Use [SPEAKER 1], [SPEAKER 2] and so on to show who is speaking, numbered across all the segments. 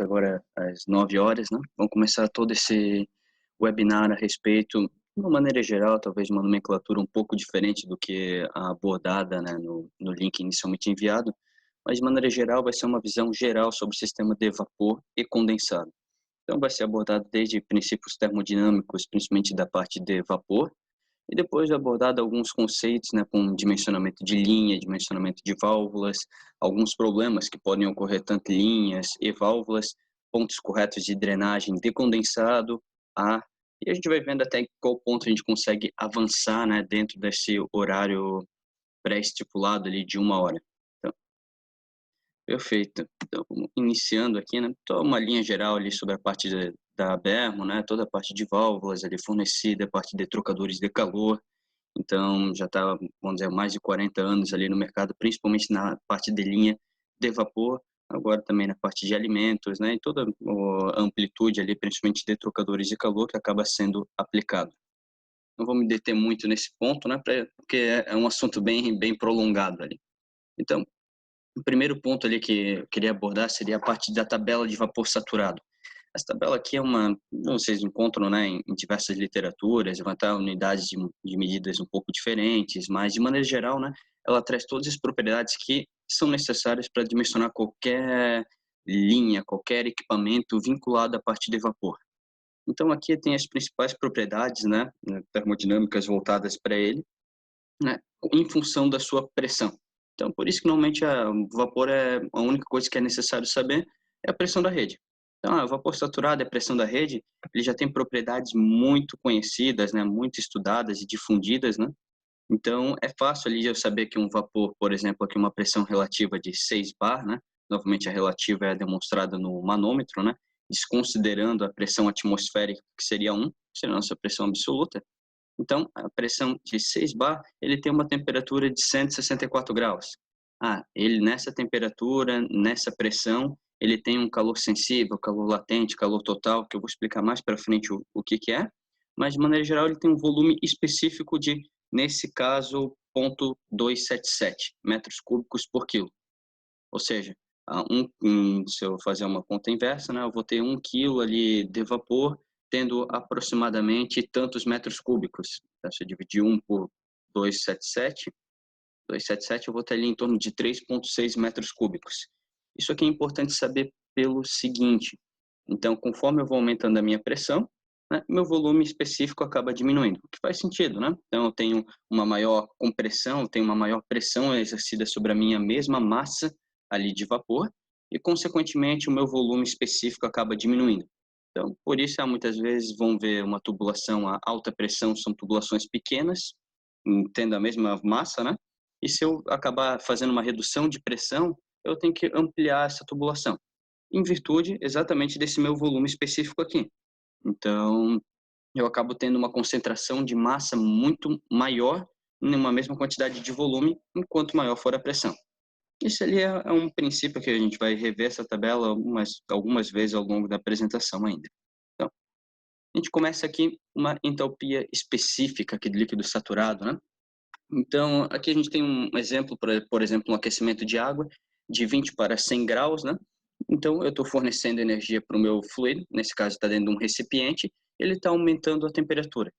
[SPEAKER 1] Agora às 9 horas, né? Vamos começar todo esse webinar a respeito, de uma maneira geral, talvez uma nomenclatura um pouco diferente do que a abordada, né, no link inicialmente enviado, mas de maneira geral vai ser uma visão geral sobre o sistema de vapor e condensado. Então vai ser abordado desde princípios termodinâmicos, principalmente da parte de vapor, e depois abordado alguns conceitos, né, com dimensionamento de linha, dimensionamento de válvulas, alguns problemas que podem ocorrer tanto em linhas e válvulas, pontos corretos de drenagem de condensado, ar, e a gente vai vendo até qual ponto a gente consegue avançar, né, dentro desse horário pré-estipulado ali de 1 hora. Então, perfeito. Então, iniciando aqui, né, toda uma linha geral ali sobre a parte da Bermo, né, toda a parte de válvulas ali fornecida, a parte de trocadores de calor. Então, já está, vamos dizer, mais de 40 anos ali no mercado, principalmente na parte de linha de vapor, agora também na parte de alimentos, né, e toda a amplitude ali, principalmente de trocadores de calor, que acaba sendo aplicado. Não vou me deter muito nesse ponto, né, porque é um assunto bem prolongado ali. Então, o primeiro ponto ali que eu queria abordar seria a parte da tabela de vapor saturado. Essa tabela aqui é uma, vocês encontram, né, em diversas literaturas, vai estar unidades de medidas um pouco diferentes, mas de maneira geral, né, ela traz todas as propriedades que são necessárias para dimensionar qualquer linha, qualquer equipamento vinculado à parte de vapor. Então aqui tem as principais propriedades, né, termodinâmicas voltadas para ele, né, em função da sua pressão. Então por isso que normalmente o vapor é a única coisa que é necessário saber é a pressão da rede. Então, o vapor saturado e a pressão da rede, ele já tem propriedades muito conhecidas, né, muito estudadas e difundidas, né? Então, é fácil ali eu saber que um vapor, por exemplo, aqui uma pressão relativa de 6 bar, né? Novamente a relativa é demonstrada no manômetro, né? Desconsiderando a pressão atmosférica, que seria 1, que seria a nossa pressão absoluta. Então, a pressão de 6 bar, ele tem uma temperatura de 164 graus. Ele nessa temperatura, nessa pressão, ele tem um calor sensível, calor latente, calor total, que eu vou explicar mais para frente o que que é, mas de maneira geral ele tem um volume específico de, nesse caso, 0,277 metros cúbicos por quilo. Ou seja, se eu fazer uma conta inversa, né, eu vou ter 1 quilo ali de vapor tendo aproximadamente tantos metros cúbicos. Então, se eu dividir 1 por 277 eu vou ter ali em torno de 3,6 metros cúbicos. Isso aqui é importante saber pelo seguinte, então conforme eu vou aumentando a minha pressão, né, meu volume específico acaba diminuindo, o que faz sentido, né? Então eu tenho uma maior compressão, eu tenho uma maior pressão exercida sobre a minha mesma massa ali de vapor e consequentemente o meu volume específico acaba diminuindo. Então, por isso, muitas vezes vão ver uma tubulação a alta pressão, são tubulações pequenas, tendo a mesma massa, né? E se eu acabar fazendo uma redução de pressão, eu tenho que ampliar essa tubulação, em virtude exatamente desse meu volume específico aqui. Então, eu acabo tendo uma concentração de massa muito maior numa mesma quantidade de volume, enquanto maior for a pressão. Isso ali é um princípio que a gente vai rever essa tabela algumas vezes ao longo da apresentação ainda. Então, a gente começa aqui uma entalpia específica aqui do líquido saturado, né? Então, aqui a gente tem um exemplo, por exemplo, um aquecimento de água de 20 para 100 graus, né? Então, eu estou fornecendo energia para o meu fluido, nesse caso está dentro de um recipiente, ele está aumentando a temperatura.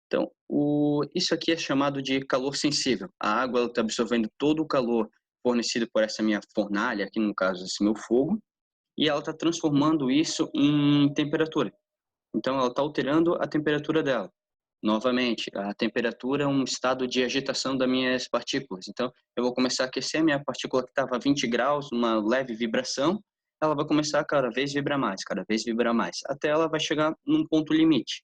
[SPEAKER 1] Então, isso aqui é chamado de calor sensível. A água está absorvendo todo o calor fornecido por essa minha fornalha, aqui no caso, esse meu fogo, e ela está transformando isso em temperatura. Então, ela está alterando a temperatura dela. Novamente, a temperatura é um estado de agitação das minhas partículas. Então, eu vou começar a aquecer a minha partícula que estava a 20 graus, uma leve vibração, ela vai começar a cada vez vibrar mais, até ela vai chegar num ponto limite,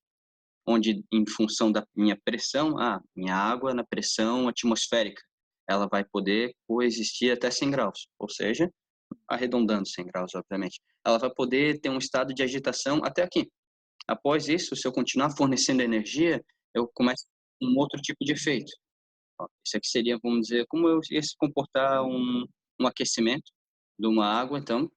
[SPEAKER 1] onde, em função da minha pressão, minha água na pressão atmosférica, ela vai poder coexistir até 100 graus, ou seja, arredondando 100 graus, obviamente. Ela vai poder ter um estado de agitação até aqui. Após isso, se eu continuar fornecendo energia, eu começo um outro tipo de efeito. Isso aqui seria, vamos dizer, como eu ia se comportar um aquecimento de uma água, então,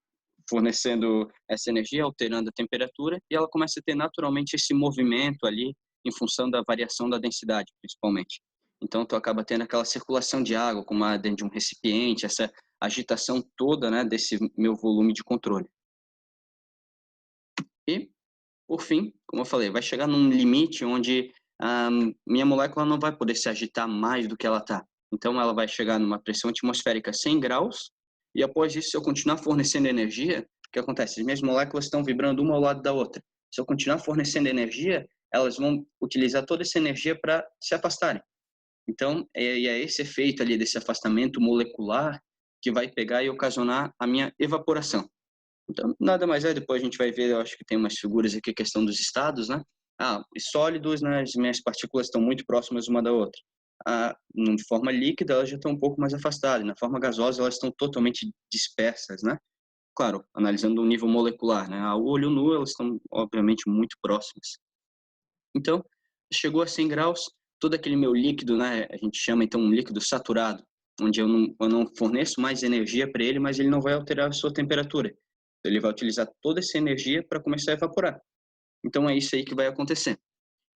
[SPEAKER 1] fornecendo essa energia, alterando a temperatura, e ela começa a ter naturalmente esse movimento ali, em função da variação da densidade, principalmente. Então, tu acaba tendo aquela circulação de água, como dentro de um recipiente, essa agitação toda, né, desse meu volume de controle. Por fim, como eu falei, vai chegar num limite onde a minha molécula não vai poder se agitar mais do que ela está. Então ela vai chegar numa pressão atmosférica 100 graus, e após isso, se eu continuar fornecendo energia, o que acontece? As minhas moléculas estão vibrando uma ao lado da outra. Se eu continuar fornecendo energia, elas vão utilizar toda essa energia para se afastarem. Então, é esse efeito ali desse afastamento molecular que vai pegar e ocasionar a minha evaporação. Então, nada mais é, depois a gente vai ver, eu acho que tem umas figuras aqui, questão dos estados, né? Os sólidos, né, as minhas partículas estão muito próximas uma da outra. Na forma líquida, elas já estão um pouco mais afastadas. Na forma gasosa, elas estão totalmente dispersas, né? Claro, analisando o nível molecular, né? A olho nu, elas estão, obviamente, muito próximas. Então, chegou a 100 graus, todo aquele meu líquido, né, a gente chama então um líquido saturado, onde eu não forneço mais energia para ele, mas ele não vai alterar a sua temperatura. Ele vai utilizar toda essa energia para começar a evaporar. Então é isso aí que vai acontecer.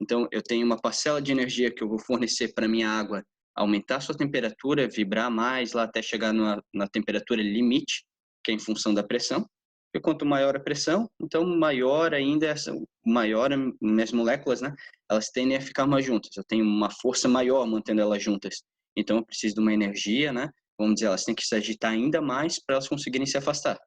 [SPEAKER 1] Então eu tenho uma parcela de energia que eu vou fornecer para minha água aumentar a sua temperatura, vibrar mais lá até chegar na temperatura limite, que é em função da pressão. E quanto maior a pressão, então maior ainda maior minhas moléculas, né? Elas tendem a ficar mais juntas. Eu tenho uma força maior mantendo elas juntas. Então eu preciso de uma energia, né? Vamos dizer, elas têm que se agitar ainda mais para elas conseguirem se afastar.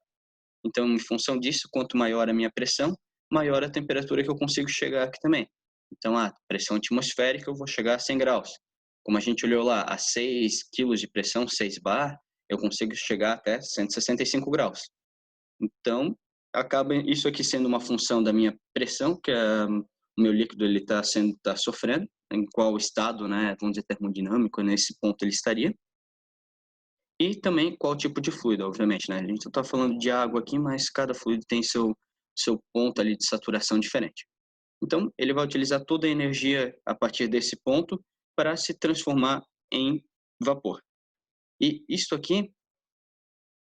[SPEAKER 1] Então, em função disso, quanto maior a minha pressão, maior a temperatura que eu consigo chegar aqui também. Então, a pressão atmosférica, eu vou chegar a 100 graus. Como a gente olhou lá, a 6 quilos de pressão, 6 bar, eu consigo chegar até 165 graus. Então, acaba isso aqui sendo uma função da minha pressão, que é, o meu líquido ele tá sofrendo, em qual estado, né, vamos dizer, termodinâmico, nesse ponto ele estaria. E também qual tipo de fluido, obviamente, né? A gente não está falando de água aqui, mas cada fluido tem seu ponto ali de saturação diferente. Então, ele vai utilizar toda a energia a partir desse ponto para se transformar em vapor. E isso aqui,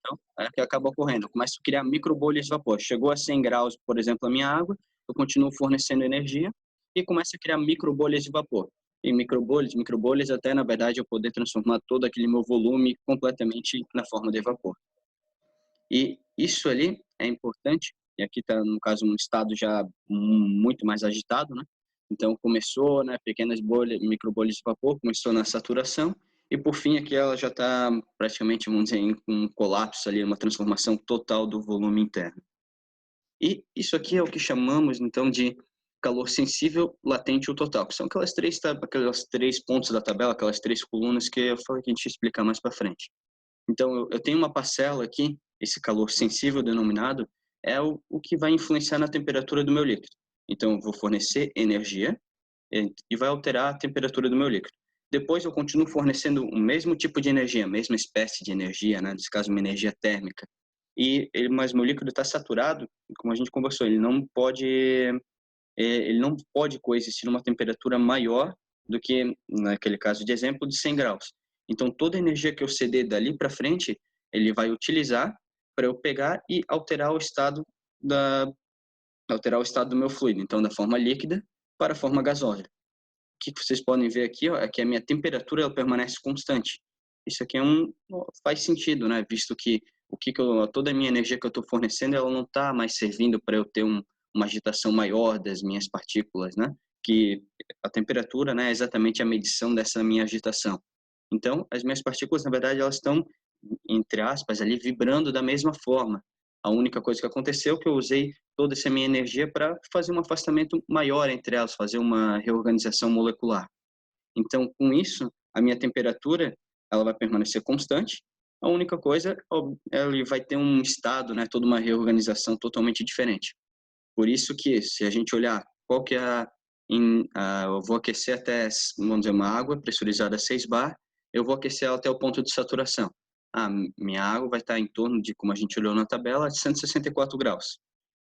[SPEAKER 1] então, é que acaba ocorrendo. Eu começo a criar microbolhas de vapor. Chegou a 100 graus, por exemplo, a minha água, eu continuo fornecendo energia e começo a criar microbolhas de vapor. E microbolhas até, na verdade, eu poder transformar todo aquele meu volume completamente na forma de vapor. E isso ali é importante, e aqui está, no caso, um estado já muito mais agitado, né? Então, começou, né, pequenas bolhas, microbolhas de vapor, começou na saturação, e por fim aqui ela já está praticamente, vamos dizer, em um colapso ali, uma transformação total do volume interno. E isso aqui é o que chamamos, então, de calor sensível, latente ou total, que são aquelas três pontos da tabela, aquelas três colunas que eu falei que a gente ia explicar mais para frente. Então, eu tenho uma parcela aqui, esse calor sensível denominado, é o que vai influenciar na temperatura do meu líquido. Então, eu vou fornecer energia e vai alterar a temperatura do meu líquido. Depois, eu continuo fornecendo o mesmo tipo de energia, a mesma espécie de energia, né? Nesse caso, uma energia térmica. Mas meu líquido está saturado, como a gente conversou, ele não pode coexistir numa temperatura maior do que, naquele caso de exemplo, de 100 graus. Então, toda a energia que eu ceder dali para frente, ele vai utilizar para eu pegar e alterar o estado do meu fluido, então da forma líquida para a forma gasosa. O que vocês podem ver aqui, ó, é que a minha temperatura ela permanece constante. Isso aqui faz sentido, né? Visto que toda a minha energia que eu estou fornecendo, ela não está mais servindo para eu ter uma agitação maior das minhas partículas, né? Que a temperatura, né, é exatamente a medição dessa minha agitação. Então, as minhas partículas, na verdade, elas estão, entre aspas, ali vibrando da mesma forma. A única coisa que aconteceu é que eu usei toda essa minha energia para fazer um afastamento maior entre elas, fazer uma reorganização molecular. Então, com isso, a minha temperatura ela vai permanecer constante. A única coisa, ele vai ter um estado, né, toda uma reorganização totalmente diferente. Por isso que, se a gente olhar qual que é eu vou aquecer até, vamos dizer, uma água pressurizada a 6 bar, eu vou aquecer ela até o ponto de saturação. Minha água vai estar em torno de, como a gente olhou na tabela, de 164 graus.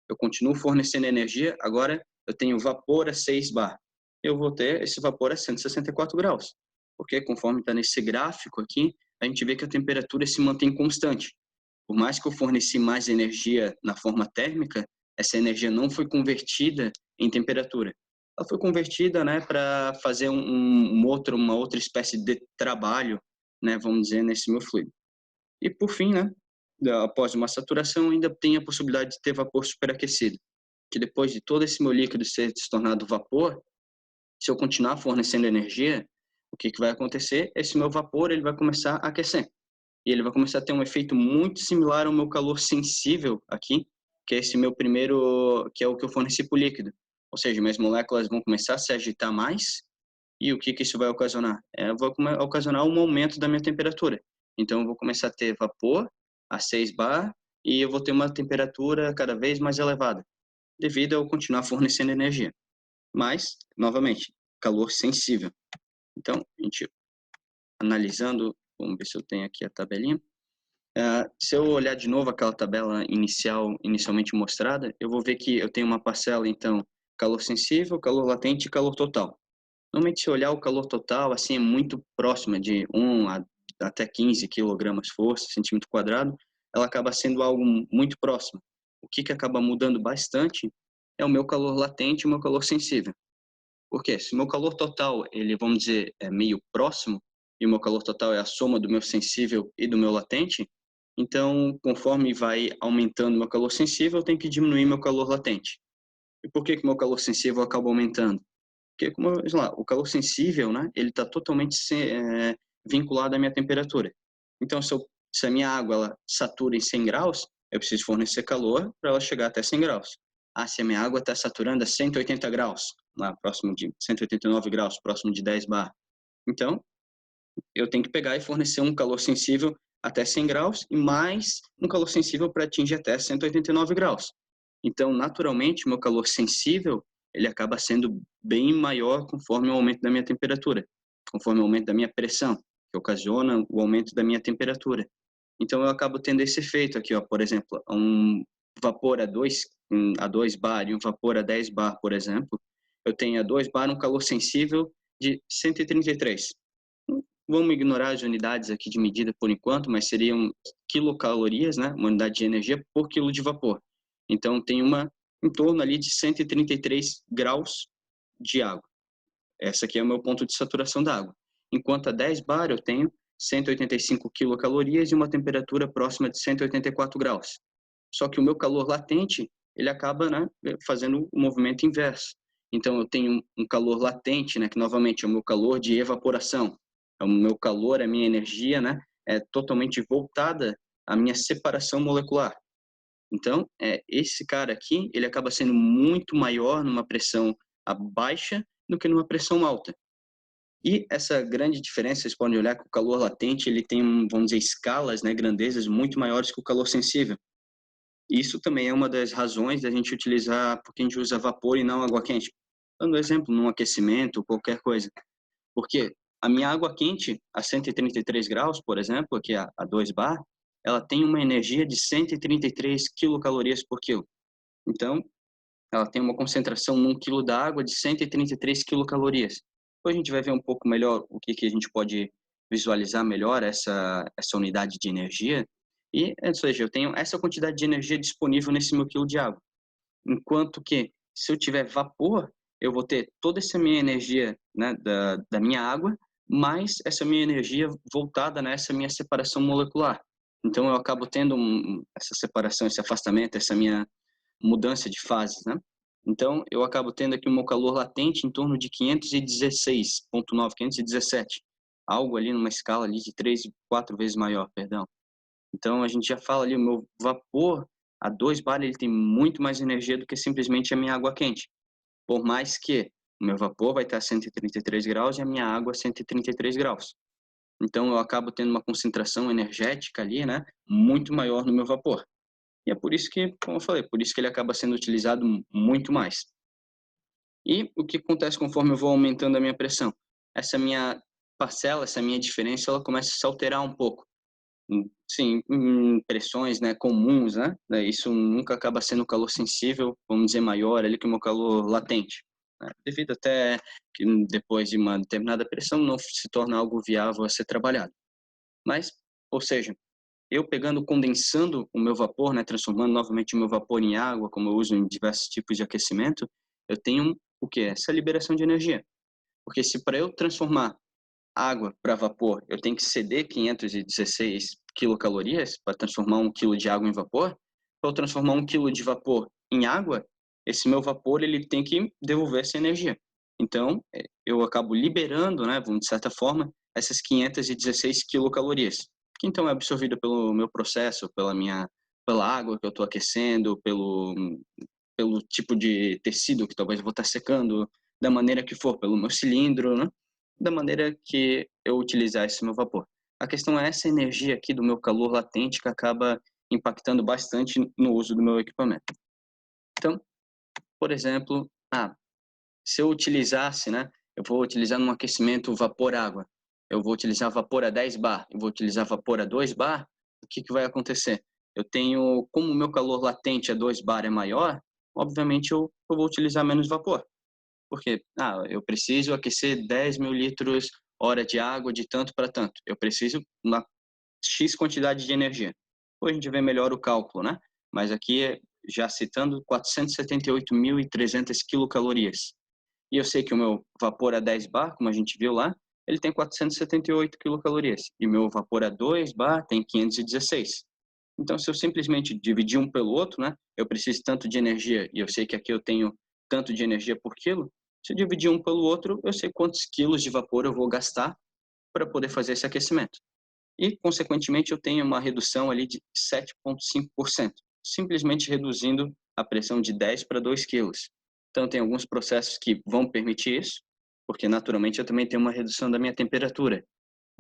[SPEAKER 1] Eu continuo fornecendo energia, agora eu tenho vapor a 6 bar. Eu vou ter esse vapor a 164 graus. Porque conforme está nesse gráfico aqui, a gente vê que a temperatura se mantém constante. Por mais que eu forneci mais energia na forma térmica, essa energia não foi convertida em temperatura. Ela foi convertida, né, para fazer uma outra espécie de trabalho, né, vamos dizer, nesse meu fluido. E por fim, né, após uma saturação, ainda tem a possibilidade de ter vapor superaquecido. que depois de todo esse meu líquido ser se tornado vapor, se eu continuar fornecendo energia, o que vai acontecer? Esse meu vapor ele vai começar a aquecer. E ele vai começar a ter um efeito muito similar ao meu calor sensível aqui, que é esse meu primeiro, que é o que eu forneci para o líquido. Ou seja, minhas moléculas vão começar a se agitar mais, e o que isso vai ocasionar? Vai ocasionar um aumento da minha temperatura. Então, eu vou começar a ter vapor a 6 bar, e eu vou ter uma temperatura cada vez mais elevada, devido a eu continuar fornecendo energia. Mas, novamente, calor sensível. Então, a gente analisando, vamos ver se eu tenho aqui a tabelinha. Se eu olhar de novo aquela tabela inicialmente mostrada, eu vou ver que eu tenho uma parcela, então, calor sensível, calor latente e calor total. Normalmente, se olhar o calor total, assim, é muito próxima de 1 até 15 quilogramas força, centímetro quadrado, ela acaba sendo algo muito próximo. O que acaba mudando bastante é o meu calor latente e o meu calor sensível. Por quê? Se o meu calor total, ele, vamos dizer, é meio próximo, e o meu calor total é a soma do meu sensível e do meu latente, então, conforme vai aumentando meu calor sensível, eu tenho que diminuir meu calor latente. E por que meu calor sensível acaba aumentando? Porque, como lá, o calor sensível, né, ele está totalmente vinculado à minha temperatura. Então, se a minha água ela satura em 100 graus, eu preciso fornecer calor para ela chegar até 100 graus. Se a minha água está saturando a 180 graus, lá próximo de 189 graus, próximo de 10 bar. Então, eu tenho que pegar e fornecer um calor sensível até 100 graus e mais um calor sensível para atingir até 189 graus. Então, naturalmente, o meu calor sensível ele acaba sendo bem maior conforme o aumento da minha temperatura, conforme o aumento da minha pressão, que ocasiona o aumento da minha temperatura. Então, eu acabo tendo esse efeito aqui, ó, por exemplo, um vapor a 2 bar e um vapor a 10 bar, por exemplo, eu tenho a 2 bar um calor sensível de 133. Vamos ignorar as unidades aqui de medida por enquanto, mas seriam quilocalorias, né, uma unidade de energia por quilo de vapor. Então, tem em torno ali de 133 graus de água. Esse aqui é o meu ponto de saturação da água. Enquanto a 10 bar eu tenho 185 quilocalorias e uma temperatura próxima de 184 graus. Só que o meu calor latente, ele acaba, né, fazendo o movimento inverso. Então, eu tenho um calor latente, né, que novamente é o meu calor de evaporação. É o meu calor, a minha energia, né, é totalmente voltada à minha separação molecular. Então, esse cara aqui, ele acaba sendo muito maior numa pressão baixa do que numa pressão alta. E essa grande diferença, vocês podem olhar que o calor latente, ele tem, vamos dizer, escalas, né, grandezas muito maiores que o calor sensível. Isso também é uma das razões da gente utilizar, porque a gente usa vapor e não água quente. Dando exemplo, num aquecimento, qualquer coisa. Porque a minha água quente, a 133 graus, por exemplo, aqui a 2 bar, ela tem uma energia de 133 quilocalorias por quilo. Então, ela tem uma concentração num quilo d'água de 133 quilocalorias. Depois a gente vai ver um pouco melhor o que a gente pode visualizar melhor essa unidade de energia. Ou seja, eu tenho essa quantidade de energia disponível nesse meu quilo de água. Enquanto que, se eu tiver vapor, eu vou ter toda essa minha energia, né, da minha água, mais essa minha energia voltada nessa minha separação molecular. Então, eu acabo tendo essa separação, esse afastamento, essa minha mudança de fases, né? Então, eu acabo tendo aqui o meu calor latente em torno de 516,9, 517. Algo ali numa escala ali de 3, 4 vezes maior, perdão. Então, a gente já fala ali, o meu vapor a 2 bar ele tem muito mais energia do que simplesmente a minha água quente. Por mais que o meu vapor vai estar a 133 graus e a minha água a 133 graus. Então, eu acabo tendo uma concentração energética ali, né, muito maior no meu vapor. E é por isso que, como eu falei, por isso que ele acaba sendo utilizado muito mais. E o que acontece conforme eu vou aumentando a minha pressão? Essa minha parcela, essa minha diferença, ela começa a se alterar um pouco. Sim, em pressões, né, comuns, né? Isso nunca acaba sendo calor sensível, vamos dizer, maior ali que o meu calor latente, né? Devido até que depois de uma determinada pressão não se torna algo viável a ser trabalhado. Mas, ou seja, eu pegando, condensando o meu vapor, né, transformando novamente o meu vapor em água, como eu uso em diversos tipos de aquecimento, eu tenho o quê? Essa liberação de energia. Porque se para eu transformar água para vapor, eu tenho que ceder 516 quilocalorias para transformar 1 quilo de água em vapor. Para eu transformar 1 quilo de vapor em água, esse meu vapor ele tem que devolver essa energia. Então, eu acabo liberando, né, de certa forma, essas 516 quilocalorias, que então é absorvida pelo meu processo, pela água que eu estou aquecendo, pelo tipo de tecido que talvez eu vou estar secando, da maneira que for, pelo meu cilindro, né, da maneira que eu utilizar esse meu vapor. A questão é essa energia aqui do meu calor latente que acaba impactando bastante no uso do meu equipamento. Então, por exemplo, se eu utilizasse, né, eu vou utilizar num aquecimento vapor-água, eu vou utilizar vapor a 10 bar, eu vou utilizar vapor a 2 bar, o que vai acontecer? Eu tenho, como o meu calor latente a 2 bar é maior, obviamente eu vou utilizar menos vapor. Porque, eu preciso aquecer 10 mil litros hora de água de tanto para tanto. Eu preciso uma X quantidade de energia. Depois a gente vê melhor o cálculo, né? Mas aqui, já citando, 478.300 quilocalorias. E eu sei que o meu vapor a 10 bar, como a gente viu lá, ele tem 478 quilocalorias. E o meu vapor a 2 bar tem 516. Então, se eu simplesmente dividir um pelo outro, né, eu preciso tanto de energia e eu sei que aqui eu tenho tanto de energia por quilo. Se eu dividir um pelo outro, eu sei quantos quilos de vapor eu vou gastar para poder fazer esse aquecimento. E, consequentemente, eu tenho uma redução ali de 7,5%, simplesmente reduzindo a pressão de 10 para 2 quilos. Então, tem alguns processos que vão permitir isso, porque naturalmente eu também tenho uma redução da minha temperatura.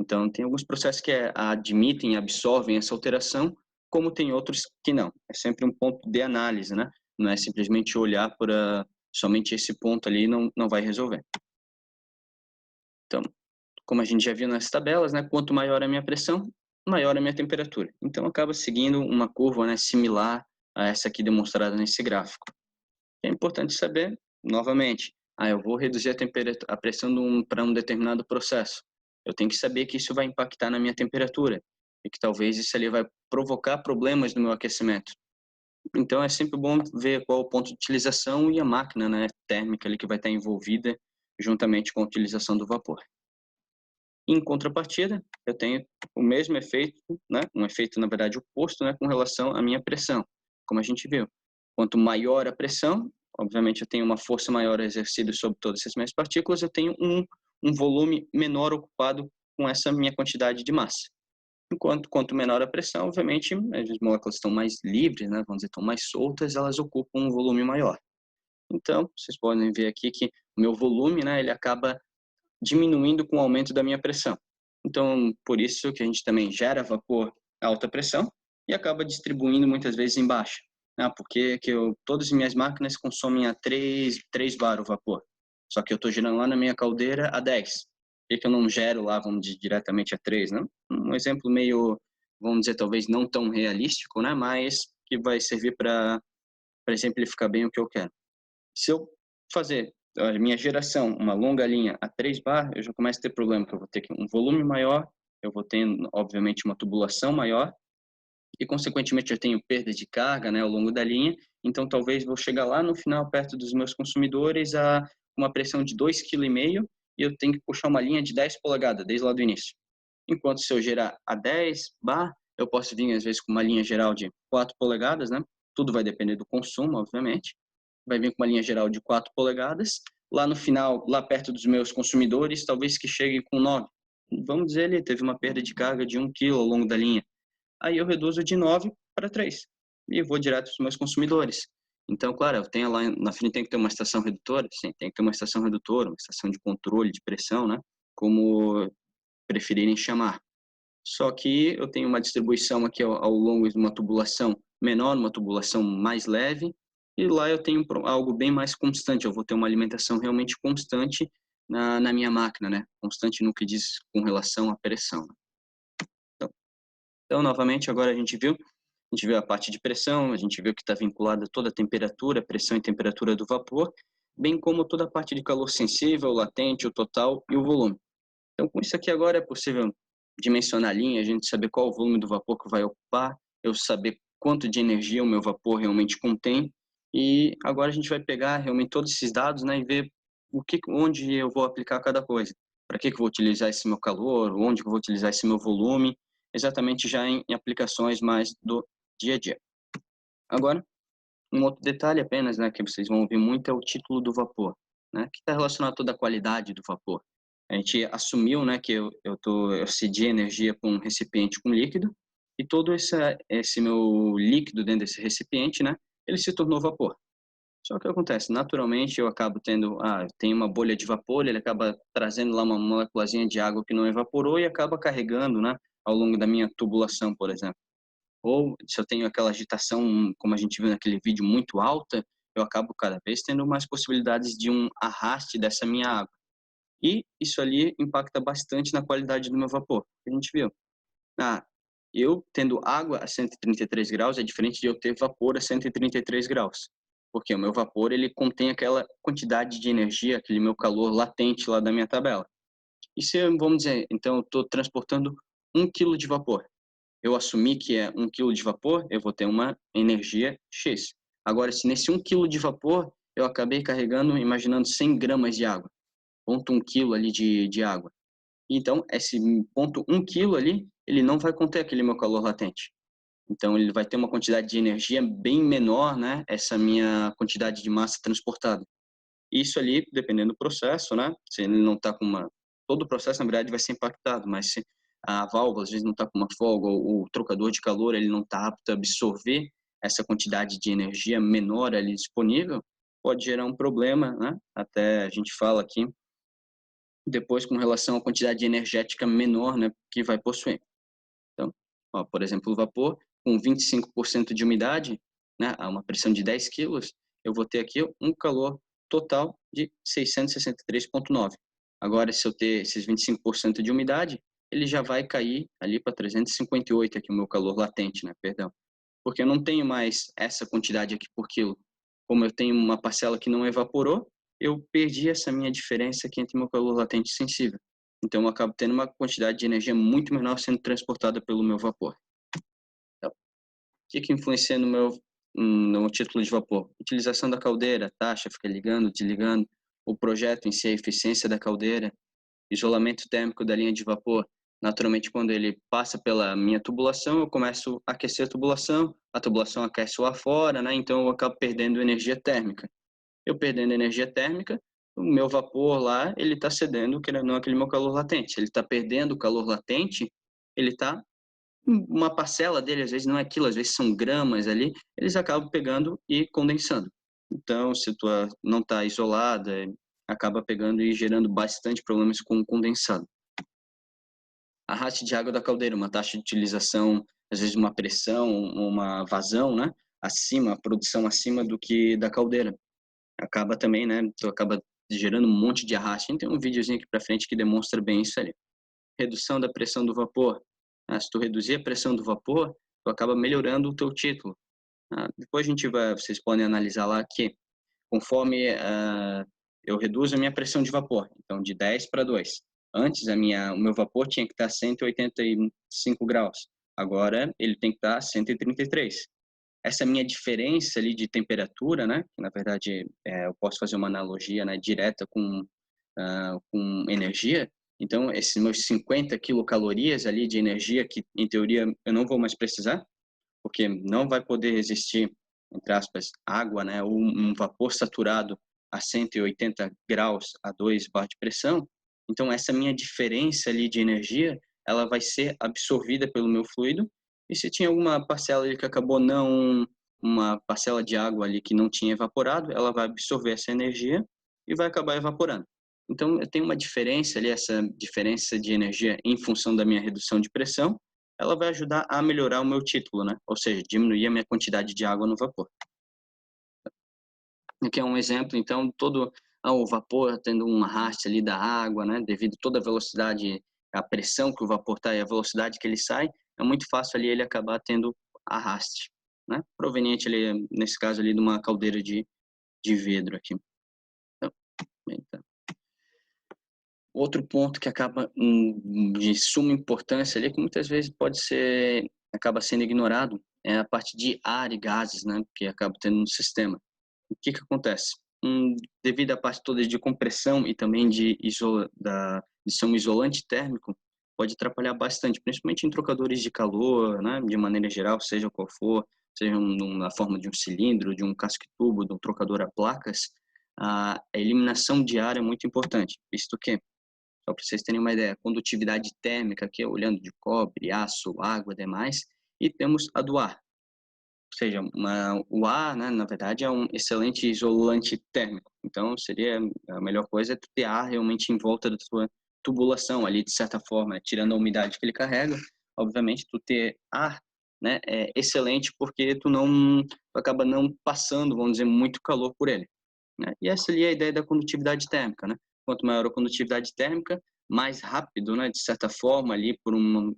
[SPEAKER 1] Então, tem alguns processos que admitem, absorvem essa alteração, como tem outros que não. É sempre um ponto de análise, né? Não é simplesmente olhar para somente esse ponto ali, não vai resolver. Então, como a gente já viu nas tabelas, né? Quanto maior a minha pressão, maior a minha temperatura. Então, acaba seguindo uma curva, né, similar a essa aqui demonstrada nesse gráfico. É importante saber, novamente, eu vou reduzir a pressão para um determinado processo. Eu tenho que saber que isso vai impactar na minha temperatura e que talvez isso ali vai provocar problemas no meu aquecimento. Então é sempre bom ver qual o ponto de utilização e a máquina, né, térmica ali que vai estar envolvida juntamente com a utilização do vapor. Em contrapartida, eu tenho o mesmo efeito, né, um efeito na verdade oposto, né, com relação à minha pressão, como a gente viu. Quanto maior a pressão, obviamente eu tenho uma força maior exercida sobre todas essas minhas partículas, eu tenho um volume menor ocupado com essa minha quantidade de massa. Enquanto quanto menor a pressão, obviamente, as moléculas estão mais livres, né, vamos dizer, estão mais soltas, elas ocupam um volume maior. Então, vocês podem ver aqui que o meu volume, né, ele acaba diminuindo com o aumento da minha pressão. Então, por isso que a gente também gera vapor a alta pressão e acaba distribuindo muitas vezes em baixa, né? Porque todas as minhas máquinas consomem a 3 bar o vapor, só que eu estou gerando lá na minha caldeira a 10. Por que eu não gero lá, vamos dizer, diretamente a 3, né? Um exemplo meio, vamos dizer, talvez não tão realístico, né? Mas que vai servir para exemplificar bem o que eu quero. Se eu fazer a minha geração, uma longa linha a 3 bar, eu já começo a ter problema, que eu vou ter um volume maior, eu vou ter, obviamente, uma tubulação maior, e, consequentemente, eu tenho perda de carga, né, ao longo da linha, então talvez vou chegar lá no final, perto dos meus consumidores, a uma pressão de 2,5 kg, e eu tenho que puxar uma linha de 10 polegadas, desde lá do início. Enquanto se eu gerar a 10 bar, eu posso vir, às vezes, com uma linha geral de 4 polegadas, né, tudo vai depender do consumo, obviamente, vai vir com uma linha geral de 4 polegadas. Lá no final, lá perto dos meus consumidores, talvez que chegue com 9. Vamos dizer, ele teve uma perda de carga de 1 kg ao longo da linha. Aí eu reduzo de 9 para 3 e vou direto para os meus consumidores. Então, claro, eu tenho lá na frente tem que ter uma estação redutora, sim, tem que ter uma estação redutora, uma estação de controle de pressão, né? Como preferirem chamar. Só que eu tenho uma distribuição aqui ao longo de uma tubulação menor, uma tubulação mais leve, e lá eu tenho algo bem mais constante, eu vou ter uma alimentação realmente constante na minha máquina, né? Constante no que diz com relação à pressão. Então, novamente, agora a gente viu a parte de pressão, a gente viu que está vinculada toda a temperatura, pressão e temperatura do vapor, bem como toda a parte de calor sensível, latente, o total e o volume. Então, com isso aqui agora é possível dimensionar a linha, a gente saber qual o volume do vapor que vai ocupar, eu saber quanto de energia o meu vapor realmente contém, e agora a gente vai pegar realmente todos esses dados, né, e ver onde eu vou aplicar cada coisa. Para que eu vou utilizar esse meu calor, onde eu vou utilizar esse meu volume, exatamente já em aplicações mais do dia a dia. Agora, Um outro detalhe apenas, né, que vocês vão ouvir muito é o título do vapor, né, que está relacionado a toda a qualidade do vapor. A gente assumiu, né, que eu cedi energia para um recipiente com líquido e todo esse meu líquido dentro desse recipiente, né, ele se tornou vapor. Só que o que acontece, naturalmente eu acabo tem uma bolha de vapor, ele acaba trazendo lá uma moléculazinha de água que não evaporou e acaba carregando, né, ao longo da minha tubulação, por exemplo. Ou se eu tenho aquela agitação, como a gente viu naquele vídeo, muito alta, eu acabo cada vez tendo mais possibilidades de um arraste dessa minha água. E isso ali impacta bastante na qualidade do meu vapor. A gente viu. Ah, eu tendo água a 133 graus é diferente de eu ter vapor a 133 graus. Porque o meu vapor, ele contém aquela quantidade de energia, aquele meu calor latente lá da minha tabela. E se, vamos dizer, então eu estou transportando 1 quilo de vapor. Eu assumir que é 1 quilo de vapor, eu vou ter uma energia X. Agora, se nesse 1 quilo de vapor, eu acabei carregando, imaginando 100 gramas de água, 0,1 quilo ali de água. Então, esse 0,1 quilo ali, ele não vai conter aquele meu calor latente. Então, ele vai ter uma quantidade de energia bem menor, né? Essa minha quantidade de massa transportada. Isso ali, dependendo do processo, né? Se ele não está com uma... Todo o processo, na verdade, vai ser impactado, mas se a válvula, às vezes, não está com uma folga, ou o trocador de calor, ele não está apto a absorver essa quantidade de energia menor ali disponível, pode gerar um problema, né? Até a gente fala aqui, depois, com relação à quantidade energética menor, né, que vai possuir. Então, ó, por exemplo, o vapor, com 25% de umidade, né, a uma pressão de 10 quilos, eu vou ter aqui um calor total de 663,9. Agora, se eu ter esses 25% de umidade, ele já vai cair ali para 358, aqui o meu calor latente, né, perdão. Porque eu não tenho mais essa quantidade aqui por quilo. Como eu tenho uma parcela que não evaporou, eu perdi essa minha diferença aqui entre meu calor latente e sensível. Então, eu acabo tendo uma quantidade de energia muito menor sendo transportada pelo meu vapor. Então, o que influencia no título de vapor? Utilização da caldeira, taxa, fica ligando, desligando, o projeto em si, a eficiência da caldeira, isolamento térmico da linha de vapor. Naturalmente, quando ele passa pela minha tubulação, eu começo a aquecer a tubulação aquece o ar fora, né? Então eu acabo perdendo energia térmica. Eu perdendo energia térmica, o meu vapor lá, ele está cedendo, querendo ou não, aquele meu calor latente. Ele está perdendo o calor latente, ele está uma parcela dele, às vezes não é aquilo, às vezes são gramas ali, eles acabam pegando e condensando. Então, se tu não está isolada, acaba pegando e gerando bastante problemas com o condensado. Arraste de água da caldeira, uma taxa de utilização, às vezes uma pressão, uma vazão, né? Acima, a produção acima do que da caldeira. Acaba também, né? Tu acaba gerando um monte de arraste. Tem um videozinho aqui para frente que demonstra bem isso ali. Redução da pressão do vapor. Se tu reduzir a pressão do vapor, tu acaba melhorando o teu título. Depois vocês podem analisar lá que conforme eu reduzo a minha pressão de vapor, então de 10 para 2. Antes o meu vapor tinha que estar 185 graus. Agora ele tem que estar 133. Essa minha diferença ali de temperatura, né? Que na verdade eu posso fazer uma analogia, né, direta com energia. Então esses meus 50 quilocalorias ali de energia que em teoria eu não vou mais precisar, porque não vai poder existir, entre aspas, água, né, ou um vapor saturado a 180 graus a 2 bar de pressão. Então essa minha diferença ali de energia, ela vai ser absorvida pelo meu fluido. E se tinha alguma parcela ali que acabou uma parcela de água ali que não tinha evaporado, ela vai absorver essa energia e vai acabar evaporando. Então eu tenho uma diferença ali, essa diferença de energia em função da minha redução de pressão, ela vai ajudar a melhorar o meu título, né? Ou seja, diminuir a minha quantidade de água no vapor. Aqui é um exemplo, então, o vapor tendo um arraste ali da água, né? Devido a toda a velocidade, a pressão que o vapor está e a velocidade que ele sai, é muito fácil ali ele acabar tendo arraste, né? Proveniente ali, nesse caso ali, de uma caldeira de vidro aqui. Então, outro ponto que acaba de suma importância ali, que muitas vezes acaba sendo ignorado, é a parte de ar e gases, né, que acaba tendo no sistema. O que acontece? Devido à parte toda de compressão e também de ser um isolante térmico, pode atrapalhar bastante, principalmente em trocadores de calor, né, de maneira geral, seja qual for, seja na forma de um cilindro, de um casco-tubo, de um trocador a placas, a eliminação de ar é muito importante, visto que, só para vocês terem uma ideia, a condutividade térmica, aqui olhando de cobre, aço, água e demais, e temos a do ar. Ou seja, o ar, né, na verdade, é um excelente isolante térmico. Então, seria a melhor coisa é tu ter ar realmente em volta da tua tubulação ali, de certa forma, tirando a umidade que ele carrega. Obviamente, tu ter ar, né, é excelente porque tu acaba não passando, vamos dizer, muito calor por ele, né? E essa ali é a ideia da condutividade térmica, né? Quanto maior a condutividade térmica, mais rápido, né, de certa forma, ali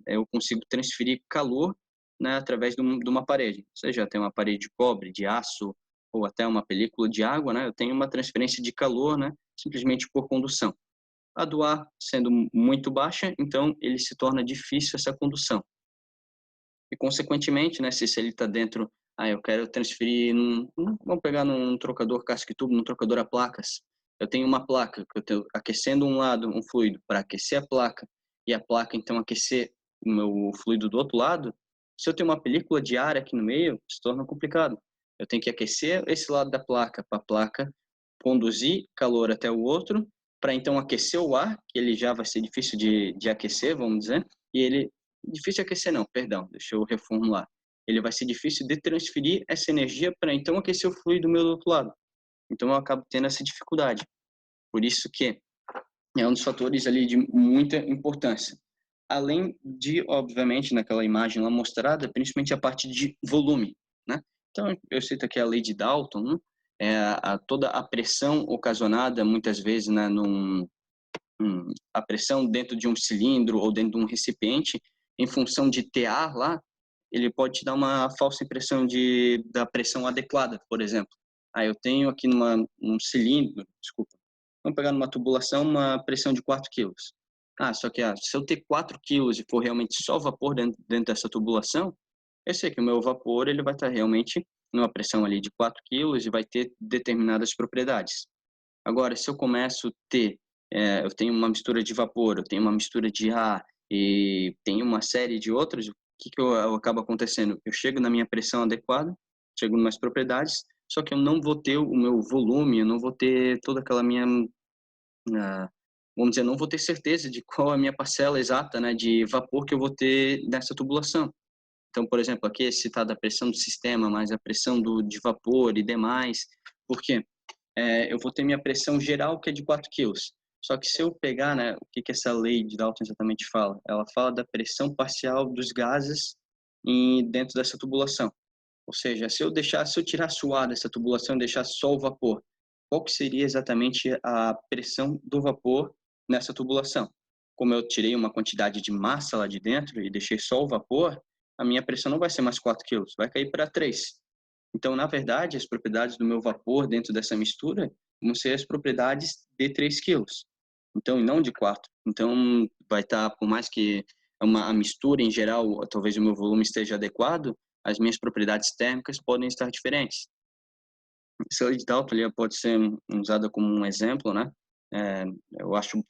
[SPEAKER 1] eu consigo transferir calor, né, através de uma parede. Seja tem uma parede de cobre, de aço, ou até uma película de água, né, eu tenho uma transferência de calor, né, simplesmente por condução. A do ar sendo muito baixa, então ele se torna difícil essa condução. E consequentemente, né, se ele está dentro, eu quero transferir vamos pegar num trocador casca-tubo, num trocador a placas. Eu tenho uma placa que eu estou aquecendo um lado, um fluido, para aquecer a placa, e a placa então aquecer o meu fluido do outro lado. Se eu tenho uma película de ar aqui no meio, se torna complicado. Eu tenho que aquecer esse lado da placa para a placa conduzir calor até o outro, para então aquecer o ar, que ele já vai ser difícil de aquecer, vamos dizer, e ele difícil aquecer não, perdão, deixa eu reformular. Ele vai ser difícil de transferir essa energia para então aquecer o fluido meu do outro lado. Então eu acabo tendo essa dificuldade. Por isso que é um dos fatores ali de muita importância. Além de, obviamente, naquela imagem lá mostrada, principalmente a parte de volume, né? Então eu cito aqui a lei de Dalton, né? Toda a pressão ocasionada muitas vezes, né, a pressão dentro de um cilindro ou dentro de um recipiente, em função de ter ar lá, ele pode te dar uma falsa impressão da pressão adequada, por exemplo. Eu tenho aqui num cilindro, desculpa, vamos pegar numa tubulação uma pressão de 4 quilos. Só que se eu ter 4 quilos e for realmente só vapor dentro dessa tubulação, eu sei que o meu vapor ele vai estar realmente numa pressão ali de 4 quilos e vai ter determinadas propriedades. Agora, se eu começo a ter, eu tenho uma mistura de vapor, eu tenho uma mistura de ar e tenho uma série de outras, o que eu acabo acontecendo? Eu chego na minha pressão adequada, chego em umas propriedades, só que eu não vou ter o meu volume, eu não vou ter toda aquela minha, vamos dizer, não vou ter certeza de qual é a minha parcela exata, né, de vapor que eu vou ter nessa tubulação. Então, por exemplo, aqui é citada a pressão do sistema, mas a pressão de vapor e demais. Por quê? Eu vou ter minha pressão geral, que é de 4 quilos. Só que se eu pegar, né, o que essa lei de Dalton exatamente fala? Ela fala da pressão parcial dos gases dentro dessa tubulação. Ou seja, se eu tirasse o ar dessa tubulação e deixasse só o vapor, qual que seria exatamente a pressão do vapor nessa tubulação? Como eu tirei uma quantidade de massa lá de dentro e deixei só o vapor, a minha pressão não vai ser mais 4 quilos, vai cair para 3. Então, na verdade, as propriedades do meu vapor dentro dessa mistura vão ser as propriedades de 3 quilos. Então, e não de 4. Então, vai estar, por mais que a mistura em geral, talvez o meu volume esteja adequado, as minhas propriedades térmicas podem estar diferentes. Essa lei de Dalton pode ser usada como um exemplo, né? Eu acho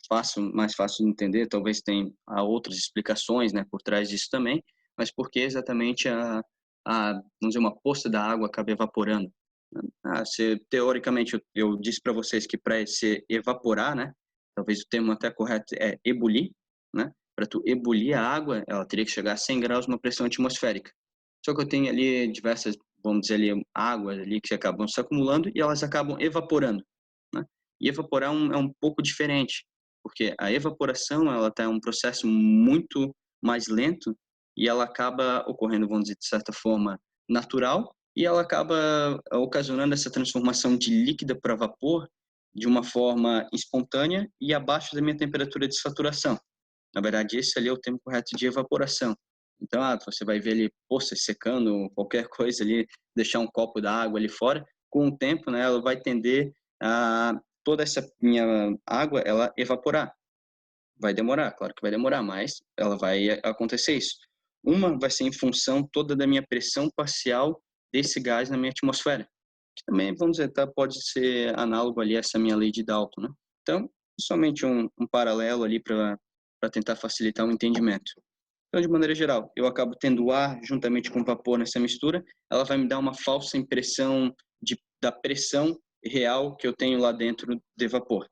[SPEAKER 1] mais fácil de entender, talvez tenha outras explicações, né, por trás disso também, mas por que exatamente vamos dizer, uma poça da água acaba evaporando? Teoricamente, eu disse para vocês que para se evaporar, né, talvez o termo até correto é ebulir, né? Para tu ebulir a água, ela teria que chegar a 100 graus numa pressão atmosférica. Só que eu tenho ali diversas, vamos dizer ali, águas ali que acabam se acumulando e elas acabam evaporando, né? E evaporar é um pouco diferente, porque a evaporação ela tá um processo muito mais lento e ela acaba ocorrendo, vamos dizer, de certa forma natural, e ela acaba ocasionando essa transformação de líquida para vapor de uma forma espontânea e abaixo da minha temperatura de saturação. Na verdade, esse ali é o termo correto de evaporação. Então, você vai ver ali poças secando, qualquer coisa ali, deixar um copo da água ali fora, com o tempo, né, ela vai tender a toda essa minha água ela evaporar. Vai demorar, claro que vai demorar, mas ela vai acontecer isso. Uma vai ser em função toda da minha pressão parcial desse gás na minha atmosfera, que também, vamos dizer, pode ser análogo ali a essa minha lei de Dalton, né? Então, somente um paralelo ali para tentar facilitar o entendimento. Então, de maneira geral, eu acabo tendo ar juntamente com vapor nessa mistura, ela vai me dar uma falsa impressão da pressão real que eu tenho lá dentro de vapor.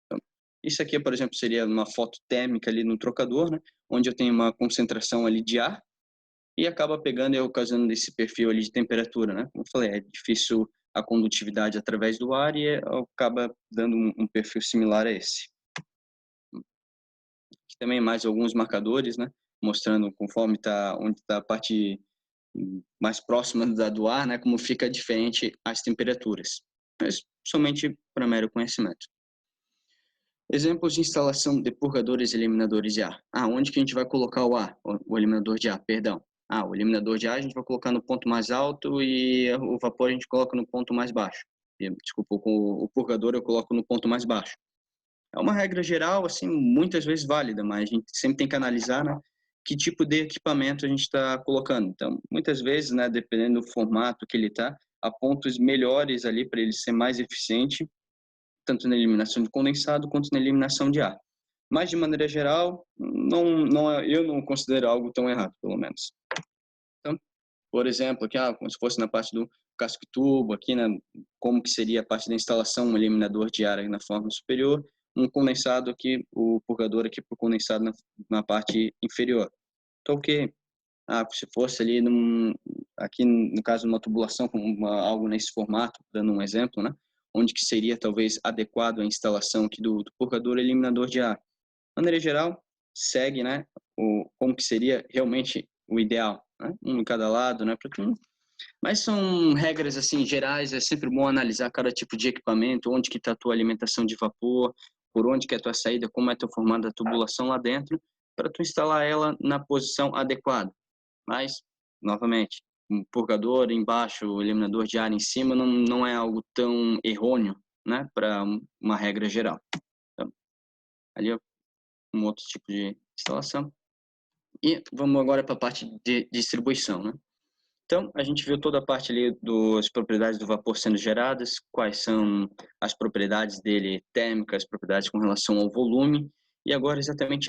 [SPEAKER 1] Então, isso aqui, por exemplo, seria uma foto térmica ali no trocador, né, onde eu tenho uma concentração ali de ar e acaba pegando e ocasionando esse perfil ali de temperatura, né? Como eu falei, é difícil a condutividade através do ar e acaba dando um perfil similar a esse. Aqui também mais alguns marcadores, né? Mostrando conforme onde está a parte mais próxima do ar, né? Como fica diferente as temperaturas. Mas somente para mero conhecimento. Exemplos de instalação de purgadores e eliminadores de ar. Onde que a gente vai colocar o ar? O eliminador de ar, perdão. O eliminador de ar a gente vai colocar no ponto mais alto e o vapor a gente coloca no ponto mais baixo. Desculpa, o purgador eu coloco no ponto mais baixo. É uma regra geral, assim, muitas vezes válida, mas a gente sempre tem que analisar, né, que tipo de equipamento a gente está colocando. Então, muitas vezes, né, dependendo do formato que ele está, há pontos melhores ali para ele ser mais eficiente, tanto na eliminação de condensado quanto na eliminação de ar. Mas, de maneira geral, eu não considero algo tão errado, pelo menos. Então, por exemplo, aqui, como se fosse na parte do casco e tubo, aqui, né, como que seria a parte da instalação, um eliminador de ar na forma superior, um condensado aqui, o purgador aqui para o condensado na parte inferior. Então, o que? Se fosse ali, aqui no caso de uma tubulação, algo nesse formato, dando um exemplo, né, onde que seria talvez adequado a instalação aqui do purgador e eliminador de ar. De maneira geral, segue, né, como que seria realmente o ideal, né, um em cada lado, né, mas são regras assim gerais, é sempre bom analisar cada tipo de equipamento, onde que está a tua alimentação de vapor, por onde que é a tua saída, como é teu formato da tubulação lá dentro, para tu instalar ela na posição adequada. Mas, novamente, um purgador embaixo, o eliminador de ar em cima, não é algo tão errôneo, né, para uma regra geral. Então, ali é um outro tipo de instalação. E vamos agora para a parte de distribuição, né? Então, a gente viu toda a parte ali das propriedades do vapor sendo geradas, quais são as propriedades dele térmicas, as propriedades com relação ao volume, e agora exatamente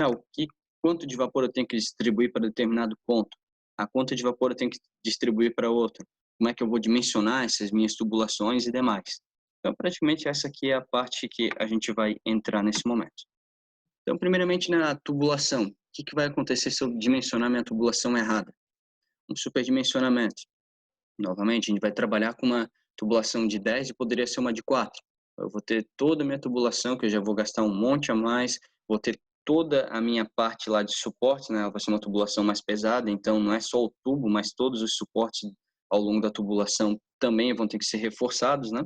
[SPEAKER 1] quanto de vapor eu tenho que distribuir para determinado ponto, a quanto de vapor eu tenho que distribuir para outro, como é que eu vou dimensionar essas minhas tubulações e demais. Então, praticamente essa aqui é a parte que a gente vai entrar nesse momento. Então, primeiramente na tubulação, o que vai acontecer se eu dimensionar minha tubulação errada? Um superdimensionamento. Novamente, a gente vai trabalhar com uma tubulação de 10 e poderia ser uma de 4. Eu vou ter toda a minha tubulação, que eu já vou gastar um monte a mais, vou ter toda a minha parte lá de suporte, né? Ela vai ser uma tubulação mais pesada, então não é só o tubo, mas todos os suportes ao longo da tubulação também vão ter que ser reforçados, né?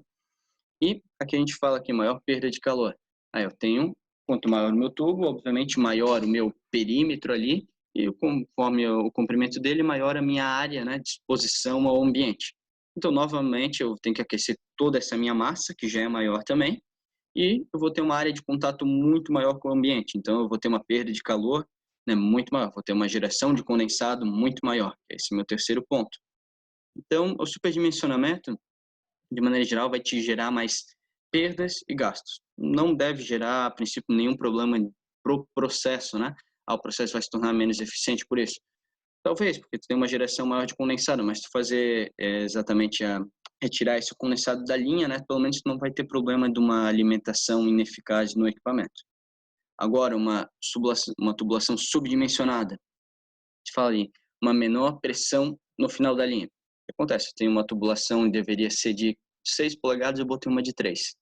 [SPEAKER 1] E aqui a gente fala que maior perda de calor. Aí eu tenho, quanto maior o meu tubo, obviamente maior o meu perímetro ali, e conforme o comprimento dele, maior a minha área, né, de exposição ao ambiente. Então, novamente, eu tenho que aquecer toda essa minha massa, que já é maior também, e eu vou ter uma área de contato muito maior com o ambiente. Então, eu vou ter uma perda de calor, né, muito maior, vou ter uma geração de condensado muito maior. Esse é o meu terceiro ponto. Então, o superdimensionamento, de maneira geral, vai te gerar mais perdas e gastos. Não deve gerar, a princípio, nenhum problema pro processo, né? O processo vai se tornar menos eficiente por isso. Talvez, porque tu tem uma geração maior de condensado, mas se tu fazer exatamente retirar esse condensado da linha, né? Pelo menos tu não vai ter problema de uma alimentação ineficaz no equipamento. Agora, uma tubulação subdimensionada, te fala ali, uma menor pressão no final da linha. O que acontece? Eu tenho uma tubulação que deveria ser de 6 polegadas, eu botei uma de 3.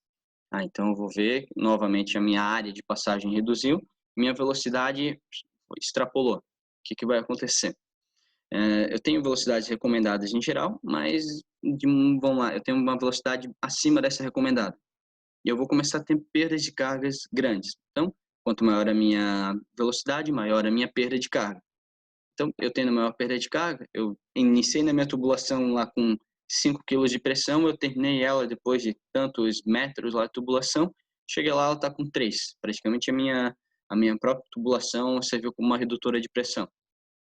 [SPEAKER 1] Então eu vou ver, novamente, a minha área de passagem reduziu, minha velocidade extrapolou. O que vai acontecer? Eu tenho velocidades recomendadas em geral, mas, vamos lá, eu tenho uma velocidade acima dessa recomendada. E eu vou começar a ter perdas de cargas grandes. Então, quanto maior a minha velocidade, maior a minha perda de carga. Então, eu tendo maior perda de carga, eu iniciei na minha tubulação lá com 5 kg de pressão, eu terminei ela depois de tantos metros lá de tubulação, cheguei lá, ela está com 3. Praticamente a minha própria tubulação serviu como uma redutora de pressão.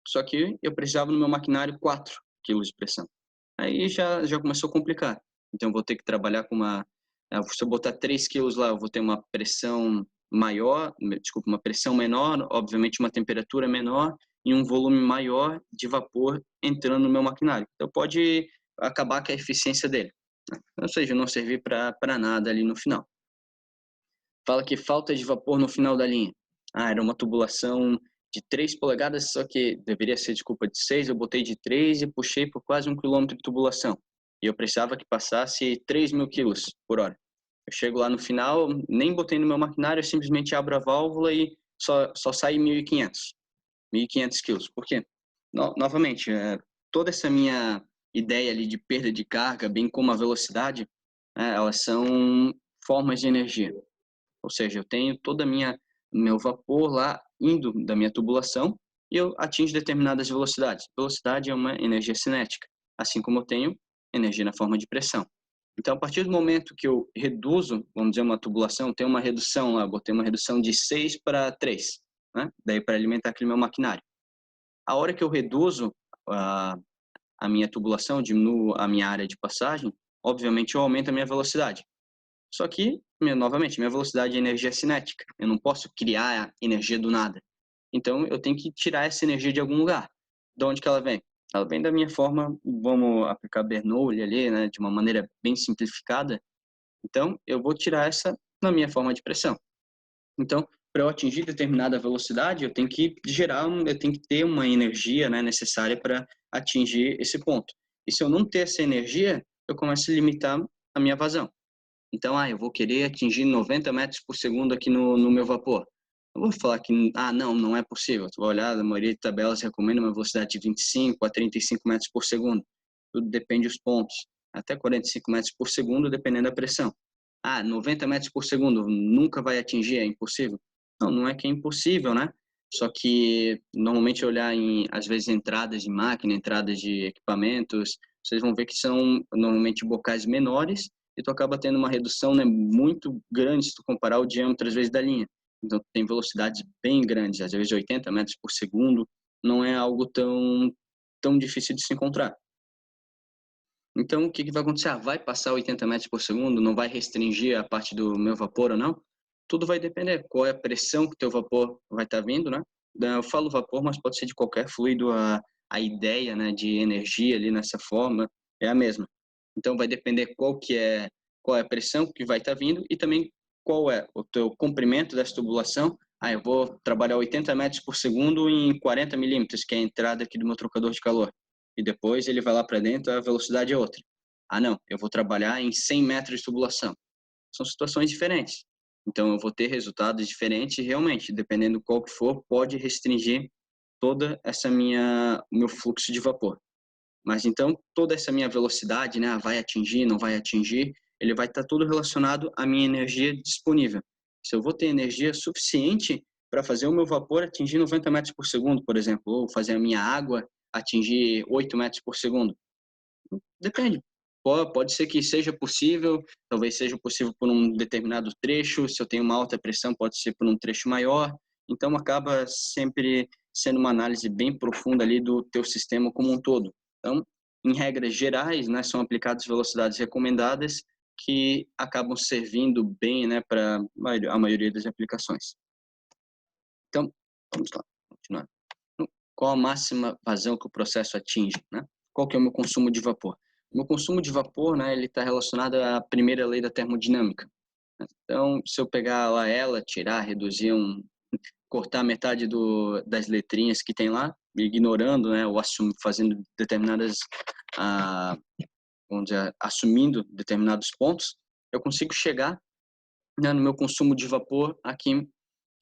[SPEAKER 1] Só que eu precisava no meu maquinário 4 kg de pressão. Aí já começou a complicar. Então, eu vou ter que trabalhar com se eu botar 3 kg lá, eu vou ter uma pressão maior, uma pressão menor, obviamente uma temperatura menor, e um volume maior de vapor entrando no meu maquinário. Então pode acabar com a eficiência dele, né? Ou seja, não servir para nada ali no final. Fala que falta de vapor no final da linha. Ah, era uma tubulação de 3 polegadas, só que deveria ser, desculpa, de 6, eu botei de 3 e puxei por quase 1 quilômetro de tubulação. E eu precisava que passasse 3.000 quilos por hora. Eu chego lá no final, nem botei no meu maquinário, eu simplesmente abro a válvula e só sai 1.500 quilos. Por quê? Novamente, toda essa minha ideia ali de perda de carga, bem como a velocidade, elas são formas de energia. Ou seja, eu tenho toda a meu vapor lá indo da minha tubulação e eu atingo determinadas velocidades. Velocidade é uma energia cinética, assim como eu tenho energia na forma de pressão. Então, a partir do momento que eu reduzo, vamos dizer, uma tubulação, tem uma redução lá, eu botei uma redução de 6 para 3, né? Daí para alimentar aquele meu maquinário. A hora que eu reduzo a minha tubulação, diminuo a minha área de passagem, obviamente eu aumento a minha velocidade. Só que, novamente, minha velocidade é energia cinética. Eu não posso criar energia do nada. Então, eu tenho que tirar essa energia de algum lugar. De onde que ela vem? Ela vem da minha forma, vamos aplicar Bernoulli ali, né, de uma maneira bem simplificada. Então, eu vou tirar essa na minha forma de pressão. Então, para eu atingir determinada velocidade, eu tenho que eu tenho que ter uma energia, né, necessária para atingir esse ponto. E se eu não ter essa energia, eu começo a limitar a minha vazão. Então, eu vou querer atingir 90 metros por segundo aqui no meu vapor. Eu vou falar que, não é possível. Tu vai olhar, a maioria de tabelas recomenda uma velocidade de 25 a 35 metros por segundo. Tudo depende dos pontos. Até 45 metros por segundo, dependendo da pressão. 90 metros por segundo, nunca vai atingir, é impossível? Não é que é impossível, né? Só que, normalmente, olhar às vezes, entradas de máquina, entradas de equipamentos, vocês vão ver que são, normalmente, bocais menores e tu acaba tendo uma redução, né, muito grande se tu comparar o diâmetro, às vezes, da linha. Então, tem velocidades bem grandes, às vezes 80 metros por segundo, não é algo tão difícil de se encontrar. Então, o que vai acontecer? Vai passar 80 metros por segundo? Não vai restringir a parte do meu vapor ou não? Tudo vai depender. Qual é a pressão que o teu vapor vai estar vindo, né? Eu falo vapor, mas pode ser de qualquer fluido. A ideia, né, de energia ali nessa forma é a mesma. Então, vai depender qual é a pressão que vai estar vindo e também qual é o teu comprimento dessa tubulação. Eu vou trabalhar 80 metros por segundo em 40 milímetros, que é a entrada aqui do meu trocador de calor. E depois ele vai lá para dentro, a velocidade é outra. Não, eu vou trabalhar em 100 metros de tubulação. São situações diferentes. Então, eu vou ter resultados diferentes e, realmente, dependendo qual que for, pode restringir toda o meu fluxo de vapor. Mas, então, toda essa minha velocidade, né, vai atingir, não vai atingir, ele vai estar tudo relacionado à minha energia disponível. Se eu vou ter energia suficiente para fazer o meu vapor atingir 90 metros por segundo, por exemplo, ou fazer a minha água atingir 8 metros por segundo. Depende. Pode ser que seja possível, talvez seja possível por um determinado trecho, se eu tenho uma alta pressão, pode ser por um trecho maior. Então, acaba sempre sendo uma análise bem profunda ali do teu sistema como um todo. Então, em regras gerais, né, são aplicadas velocidades recomendadas que acabam servindo bem, né, para a maioria das aplicações. Então, vamos lá, continuar. Qual a máxima vazão que o processo atinge, né? Qual que é o meu consumo de vapor? O meu consumo de vapor, né, ele está relacionado à primeira lei da termodinâmica. Então, se eu pegar lá tirar, reduzir, cortar metade das letrinhas que tem lá, ignorando, né, ou fazendo determinadas, vamos dizer, assumindo determinados pontos, eu consigo chegar, né, no meu consumo de vapor aqui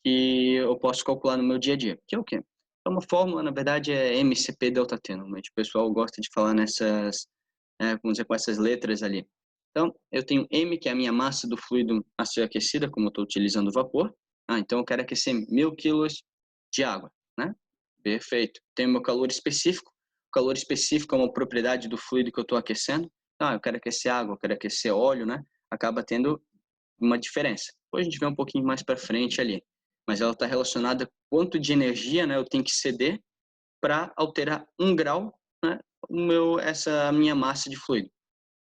[SPEAKER 1] que eu posso calcular no meu dia a dia, que é o quê? É uma fórmula, na verdade, é MCP delta T. Normalmente o pessoal gosta de falar vamos dizer, com essas letras ali. Então, eu tenho M, que é a minha massa do fluido a ser aquecida, como eu estou utilizando o vapor. Então eu quero aquecer 1.000 quilos de água, né? Perfeito. Tenho meu calor específico. O calor específico é uma propriedade do fluido que eu estou aquecendo. Eu quero aquecer água, eu quero aquecer óleo, né? Acaba tendo uma diferença. Depois a gente vê um pouquinho mais para frente ali. Mas ela está relacionada a quanto de energia, né, eu tenho que ceder para alterar 1 grau, né, essa minha massa de fluido.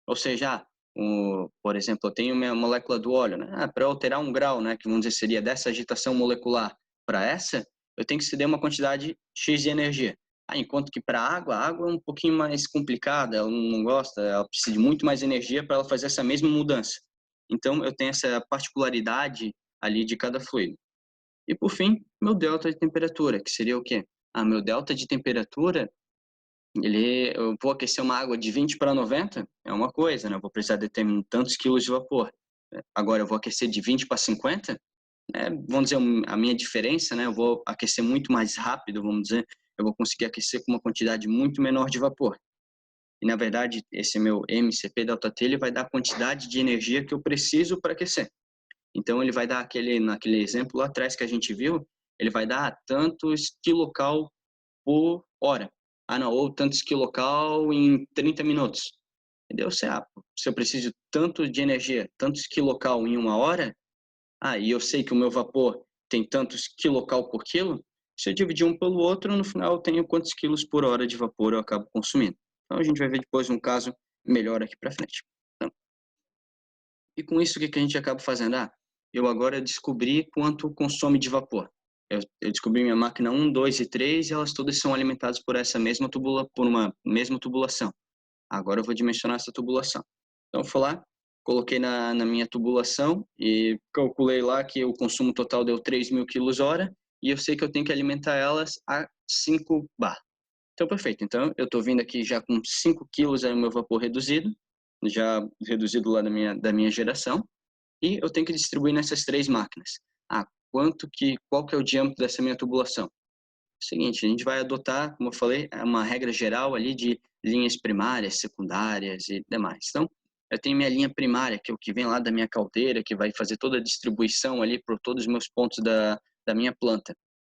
[SPEAKER 1] Ou seja, por exemplo, eu tenho minha molécula do óleo, né, para alterar 1 grau, né, que vamos dizer seria dessa agitação molecular para essa, eu tenho que ceder uma quantidade X de energia. Enquanto que para a água é um pouquinho mais complicada, ela não gosta, ela precisa de muito mais energia para ela fazer essa mesma mudança. Então, eu tenho essa particularidade ali de cada fluido. E, por fim, meu delta de temperatura, que seria o quê? Meu delta de temperatura, eu vou aquecer uma água de 20 para 90, é uma coisa, né? Eu vou precisar de tantos quilos de vapor. Agora, eu vou aquecer de 20 para 50, vamos dizer, a minha diferença, né? Eu vou aquecer muito mais rápido, vamos dizer, eu vou conseguir aquecer com uma quantidade muito menor de vapor. E, na verdade, esse meu MCP ΔT, ele vai dar a quantidade de energia que eu preciso para aquecer. Então, ele vai dar naquele exemplo lá atrás que a gente viu, ele vai dar tantos quilocal por hora. Não, ou tantos quilocal em 30 minutos. Entendeu? Se eu preciso tanto de energia, tantos quilocal em uma hora, e eu sei que o meu vapor tem tantos quilocal por quilo, se eu dividir um pelo outro, no final eu tenho quantos quilos por hora de vapor eu acabo consumindo. Então, a gente vai ver depois um caso melhor aqui para frente. Então, e com isso, o que a gente acaba fazendo? Eu agora descobri quanto consome de vapor. Eu descobri minha máquina 1, 2 e 3, e elas todas são alimentadas por por uma mesma tubulação. Agora eu vou dimensionar essa tubulação. Então, eu fui lá, coloquei na minha tubulação e calculei lá que o consumo total deu 3.000 quilos-hora, e eu sei que eu tenho que alimentar elas a 5 bar. Então, perfeito. Então, eu estou vindo aqui já com 5 quilos aí o meu vapor reduzido, já reduzido lá da minha geração, e eu tenho que distribuir nessas 3 máquinas. Qual que é o diâmetro dessa minha tubulação? Seguinte, a gente vai adotar, como eu falei, uma regra geral ali de linhas primárias, secundárias e demais. Então, eu tenho minha linha primária, que é o que vem lá da minha caldeira, que vai fazer toda a distribuição ali por todos os meus pontos da minha planta.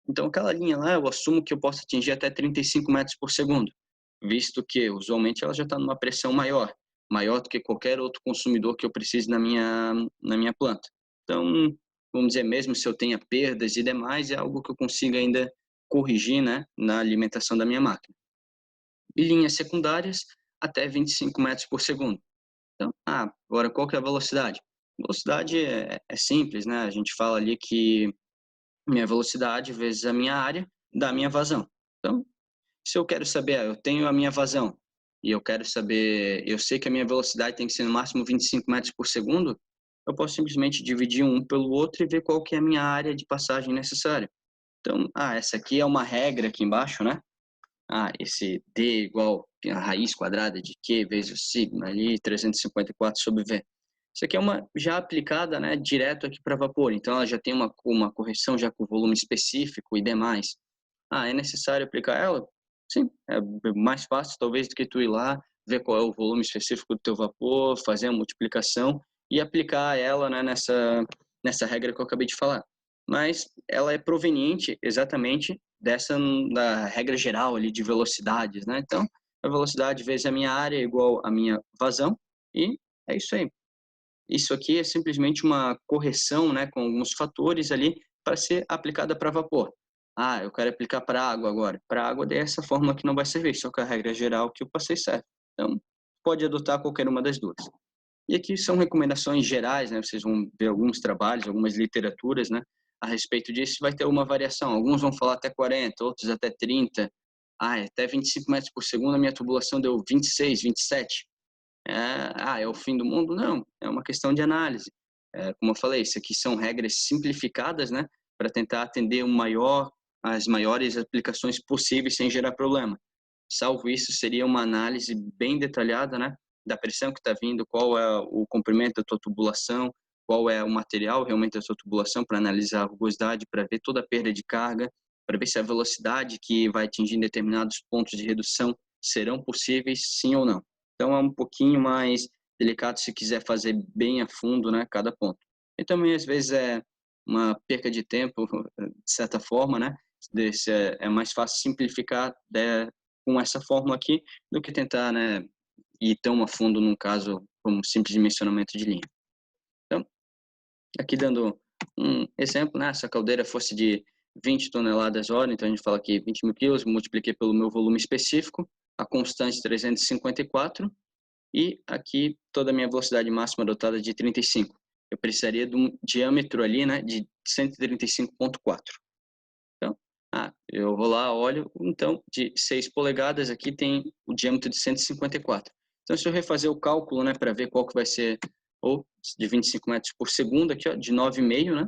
[SPEAKER 1] Então, aquela linha lá, eu assumo que eu posso atingir até 35 metros por segundo, visto que, usualmente, ela já está numa pressão maior do que qualquer outro consumidor que eu precise na minha planta. Então, vamos dizer, mesmo se eu tenha perdas e demais, é algo que eu consiga ainda corrigir, né, na alimentação da minha máquina. E linhas secundárias, até 25 metros por segundo. Então, agora qual que é a velocidade? Velocidade é simples, né? A gente fala ali que minha velocidade vezes a minha área dá a minha vazão. Então, se eu quero saber, eu tenho a minha vazão e eu quero saber, eu sei que a minha velocidade tem que ser no máximo 25 metros por segundo, eu posso simplesmente dividir um pelo outro e ver qual que é a minha área de passagem necessária. Então, essa aqui é uma regra aqui embaixo, né? Esse D igual a raiz quadrada de Q vezes o sigma ali, 354 sobre V. Isso aqui é uma já aplicada, né, direto aqui para vapor. Então, ela já tem uma correção já com volume específico e demais. É necessário aplicar ela? Sim, é mais fácil talvez do que tu ir lá, ver qual é o volume específico do teu vapor, fazer a multiplicação e aplicar ela, né, nessa regra que eu acabei de falar. Mas ela é proveniente exatamente da regra geral ali de velocidades, né? Então, a velocidade vezes a minha área é igual à minha vazão e é isso aí. Isso aqui é simplesmente uma correção, né, com alguns fatores ali para ser aplicada para vapor. Eu quero aplicar para água agora. Para água, dessa forma que não vai servir, só que a regra geral que eu passei certo. Então, pode adotar qualquer uma das duas. E aqui são recomendações gerais, né? Vocês vão ver alguns trabalhos, algumas literaturas, né? A respeito disso, vai ter uma variação. Alguns vão falar até 40, outros até 30. Até 25 metros por segundo, a minha tubulação deu 26, 27. É o fim do mundo? Não, é uma questão de análise. Como eu falei, isso aqui são regras simplificadas, né? Para tentar atender as maiores aplicações possíveis sem gerar problema. Salvo isso, seria uma análise bem detalhada, né, da pressão que está vindo, qual é o comprimento da tua tubulação, qual é o material realmente da tua tubulação, para analisar a rugosidade, para ver toda a perda de carga, para ver se a velocidade que vai atingir em determinados pontos de redução serão possíveis, sim ou não. Então, é um pouquinho mais delicado se quiser fazer bem a fundo, né, cada ponto. E também, às vezes, é uma perca de tempo, de certa forma, né, é mais fácil simplificar com essa fórmula aqui do que tentar, né, ir tão a fundo num caso como simples dimensionamento de linha. Então, aqui dando um exemplo, né, se a caldeira fosse de 20 toneladas hora, então a gente fala aqui 20 mil quilos, multipliquei pelo meu volume específico, a constante 354, e aqui toda a minha velocidade máxima adotada de 35. Eu precisaria de um diâmetro ali, né, de 135,4. Então, Eu vou lá, olho, então, de 6 polegadas aqui tem o diâmetro de 154. Então, se eu refazer o cálculo, né, para ver qual que vai ser, ou de 25 metros por segundo aqui, ó, de 9,5, né,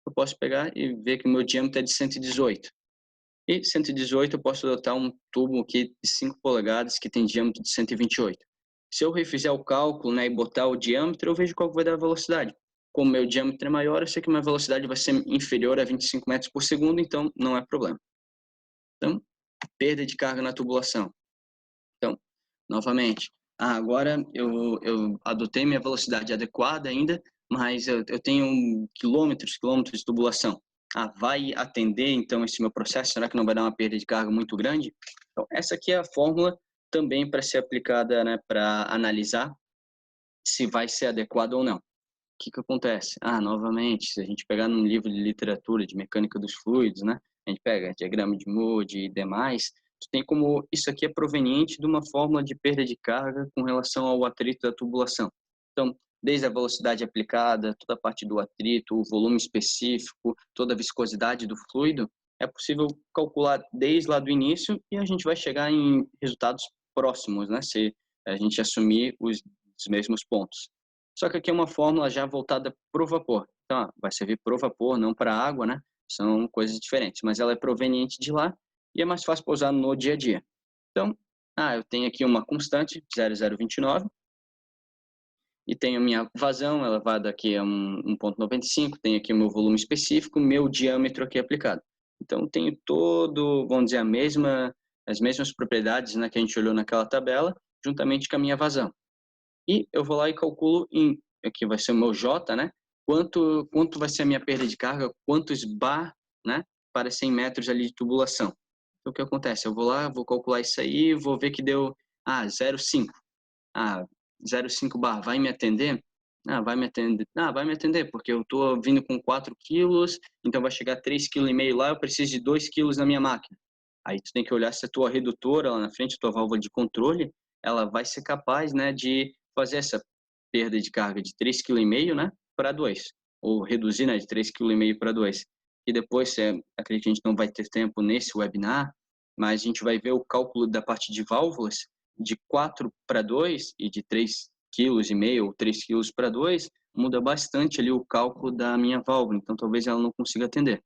[SPEAKER 1] eu posso pegar e ver que o meu diâmetro é de 118. E 118 eu posso adotar um tubo aqui de 5 polegadas que tem diâmetro de 128. Se eu refizer o cálculo, né, e botar o diâmetro, eu vejo qual que vai dar a velocidade. Como meu diâmetro é maior, eu sei que minha velocidade vai ser inferior a 25 metros por segundo, então não é problema. Então, perda de carga na tubulação. Então, novamente, agora eu adotei minha velocidade adequada ainda, mas eu tenho quilômetros de tubulação. Vai atender então esse meu processo? Será que não vai dar uma perda de carga muito grande? Então, essa aqui é a fórmula também para ser aplicada, né, para analisar se vai ser adequado ou não. O que acontece? Novamente, se a gente pegar num livro de literatura de mecânica dos fluidos, né, a gente pega diagrama de Moody e demais, tem como isso aqui é proveniente de uma fórmula de perda de carga com relação ao atrito da tubulação. Então, desde a velocidade aplicada, toda a parte do atrito, o volume específico, toda a viscosidade do fluido, é possível calcular desde lá do início e a gente vai chegar em resultados próximos, né, se a gente assumir os mesmos pontos. Só que aqui é uma fórmula já voltada para o vapor. Então, vai servir para o vapor, não para a água, né? São coisas diferentes, mas ela é proveniente de lá e é mais fácil para usar no dia a dia. Então, eu tenho aqui uma constante, 0,029, e tenho a minha vazão elevada aqui a 1,95, tenho aqui o meu volume específico, meu diâmetro aqui aplicado. Então, tenho todo, vamos dizer, as mesmas propriedades, né, que a gente olhou naquela tabela, juntamente com a minha vazão. E eu vou lá e calculo aqui vai ser o meu J, né? Quanto vai ser a minha perda de carga, quantos bar, né? Para 100 metros ali de tubulação. Então, o que acontece? Eu vou lá, vou calcular isso aí, vou ver que deu, 0,5. 0,5 bar, vai me atender? Vai me atender. Vai me atender, porque eu estou vindo com 4 quilos, então vai chegar a 3,5 kg lá, eu preciso de 2 quilos na minha máquina. Aí tu tem que olhar se a tua redutora lá na frente, a tua válvula de controle, ela vai ser capaz, né, de fazer essa perda de carga de 3,5 kg, né, para 2, ou reduzir, né, de 3,5 kg para 2. E depois, acredito que a gente não vai ter tempo nesse webinar, mas a gente vai ver o cálculo da parte de válvulas de 4 para 2 e de 3,5 kg ou 3 kg para 2, muda bastante ali o cálculo da minha válvula, então talvez ela não consiga atender.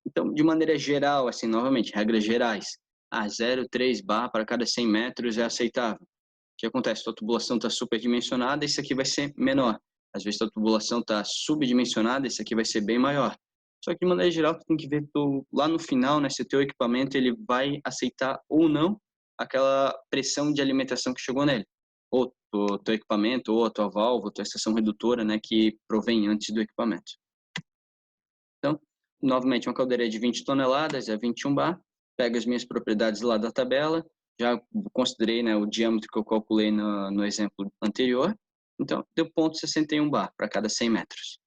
[SPEAKER 1] Então, de maneira geral, assim, novamente, regras gerais, 0,3 bar para cada 100 metros é aceitável. O que acontece? Tua tubulação está superdimensionada, isso aqui vai ser menor. Às vezes, tua tubulação está subdimensionada, isso aqui vai ser bem maior. Só que, de maneira geral, tu tem que ver lá no final, né, se o teu equipamento ele vai aceitar ou não aquela pressão de alimentação que chegou nele. Ou o teu equipamento, ou a tua válvula, a tua estação redutora, né, que provém antes do equipamento. Então, novamente, uma caldeira de 20 toneladas, é 21 bar, pego as minhas propriedades lá da tabela, já considerei, né, o diâmetro que eu calculei no exemplo anterior, então deu 0,61 bar para cada 100 metros.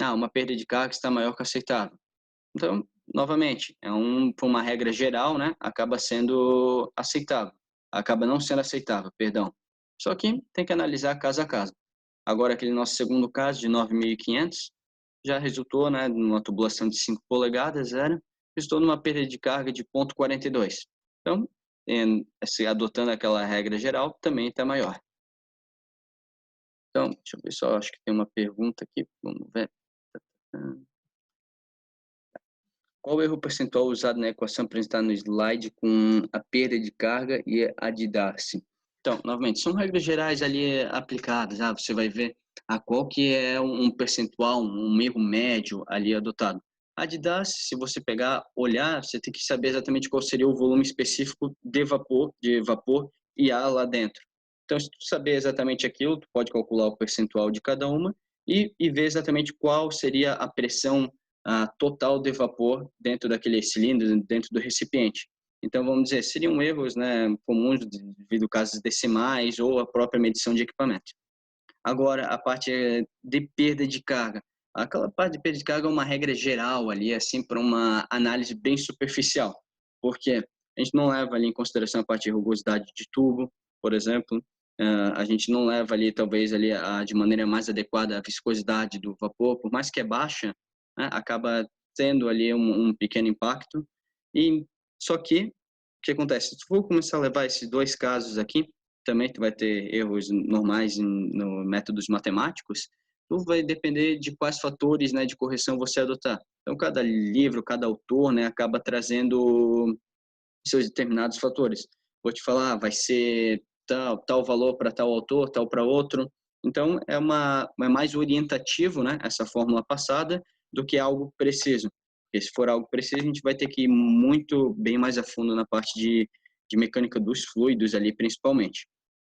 [SPEAKER 1] Uma perda de carga está maior que aceitável. Então, novamente, por uma regra geral, né, acaba sendo aceitável, acaba não sendo aceitável, perdão. Só que tem que analisar caso a caso. Agora, aquele nosso segundo caso de 9.500, já resultou, né, numa tubulação de 5 polegadas, resultou numa perda de carga de 0,42. Então, adotando aquela regra geral, também está maior. Então, deixa eu ver só, acho que tem uma pergunta aqui, vamos ver. Qual o erro percentual usado na equação apresentada no slide com a perda de carga e a de Darcy? Então, novamente, são regras gerais ali aplicadas. Você vai ver qual que é um percentual, um erro médio ali adotado. A de Darcy, se você pegar, olhar, você tem que saber exatamente qual seria o volume específico de vapor e ar lá dentro. Então, se tu saber exatamente aquilo, tu pode calcular o percentual de cada uma e ver exatamente qual seria a pressão total de vapor dentro daquele cilindro, dentro do recipiente. Então, vamos dizer, seriam erros, né, comuns devido a casos decimais ou a própria medição de equipamento. Agora, a parte de perda de carga. Aquela parte de perda de carga é uma regra geral ali, assim, para uma análise bem superficial, porque a gente não leva ali em consideração a parte de rugosidade de tubo, por exemplo, a gente não leva ali, talvez, ali de maneira mais adequada a viscosidade do vapor, por mais que é baixa, né, acaba tendo ali um pequeno impacto. E só que o que acontece? Se tu for começar a levar esses dois casos aqui, também tu vai ter erros normais no métodos matemáticos. Tu vai depender de quais fatores, né, de correção você adotar. Então, cada livro, cada autor, né, acaba trazendo seus determinados fatores. Vou te falar, vai ser tal valor para tal autor, tal para outro. Então, é mais orientativo, né, essa fórmula passada, do que algo preciso. Porque se for algo preciso, a gente vai ter que ir muito bem mais a fundo na parte de mecânica dos fluidos ali, principalmente.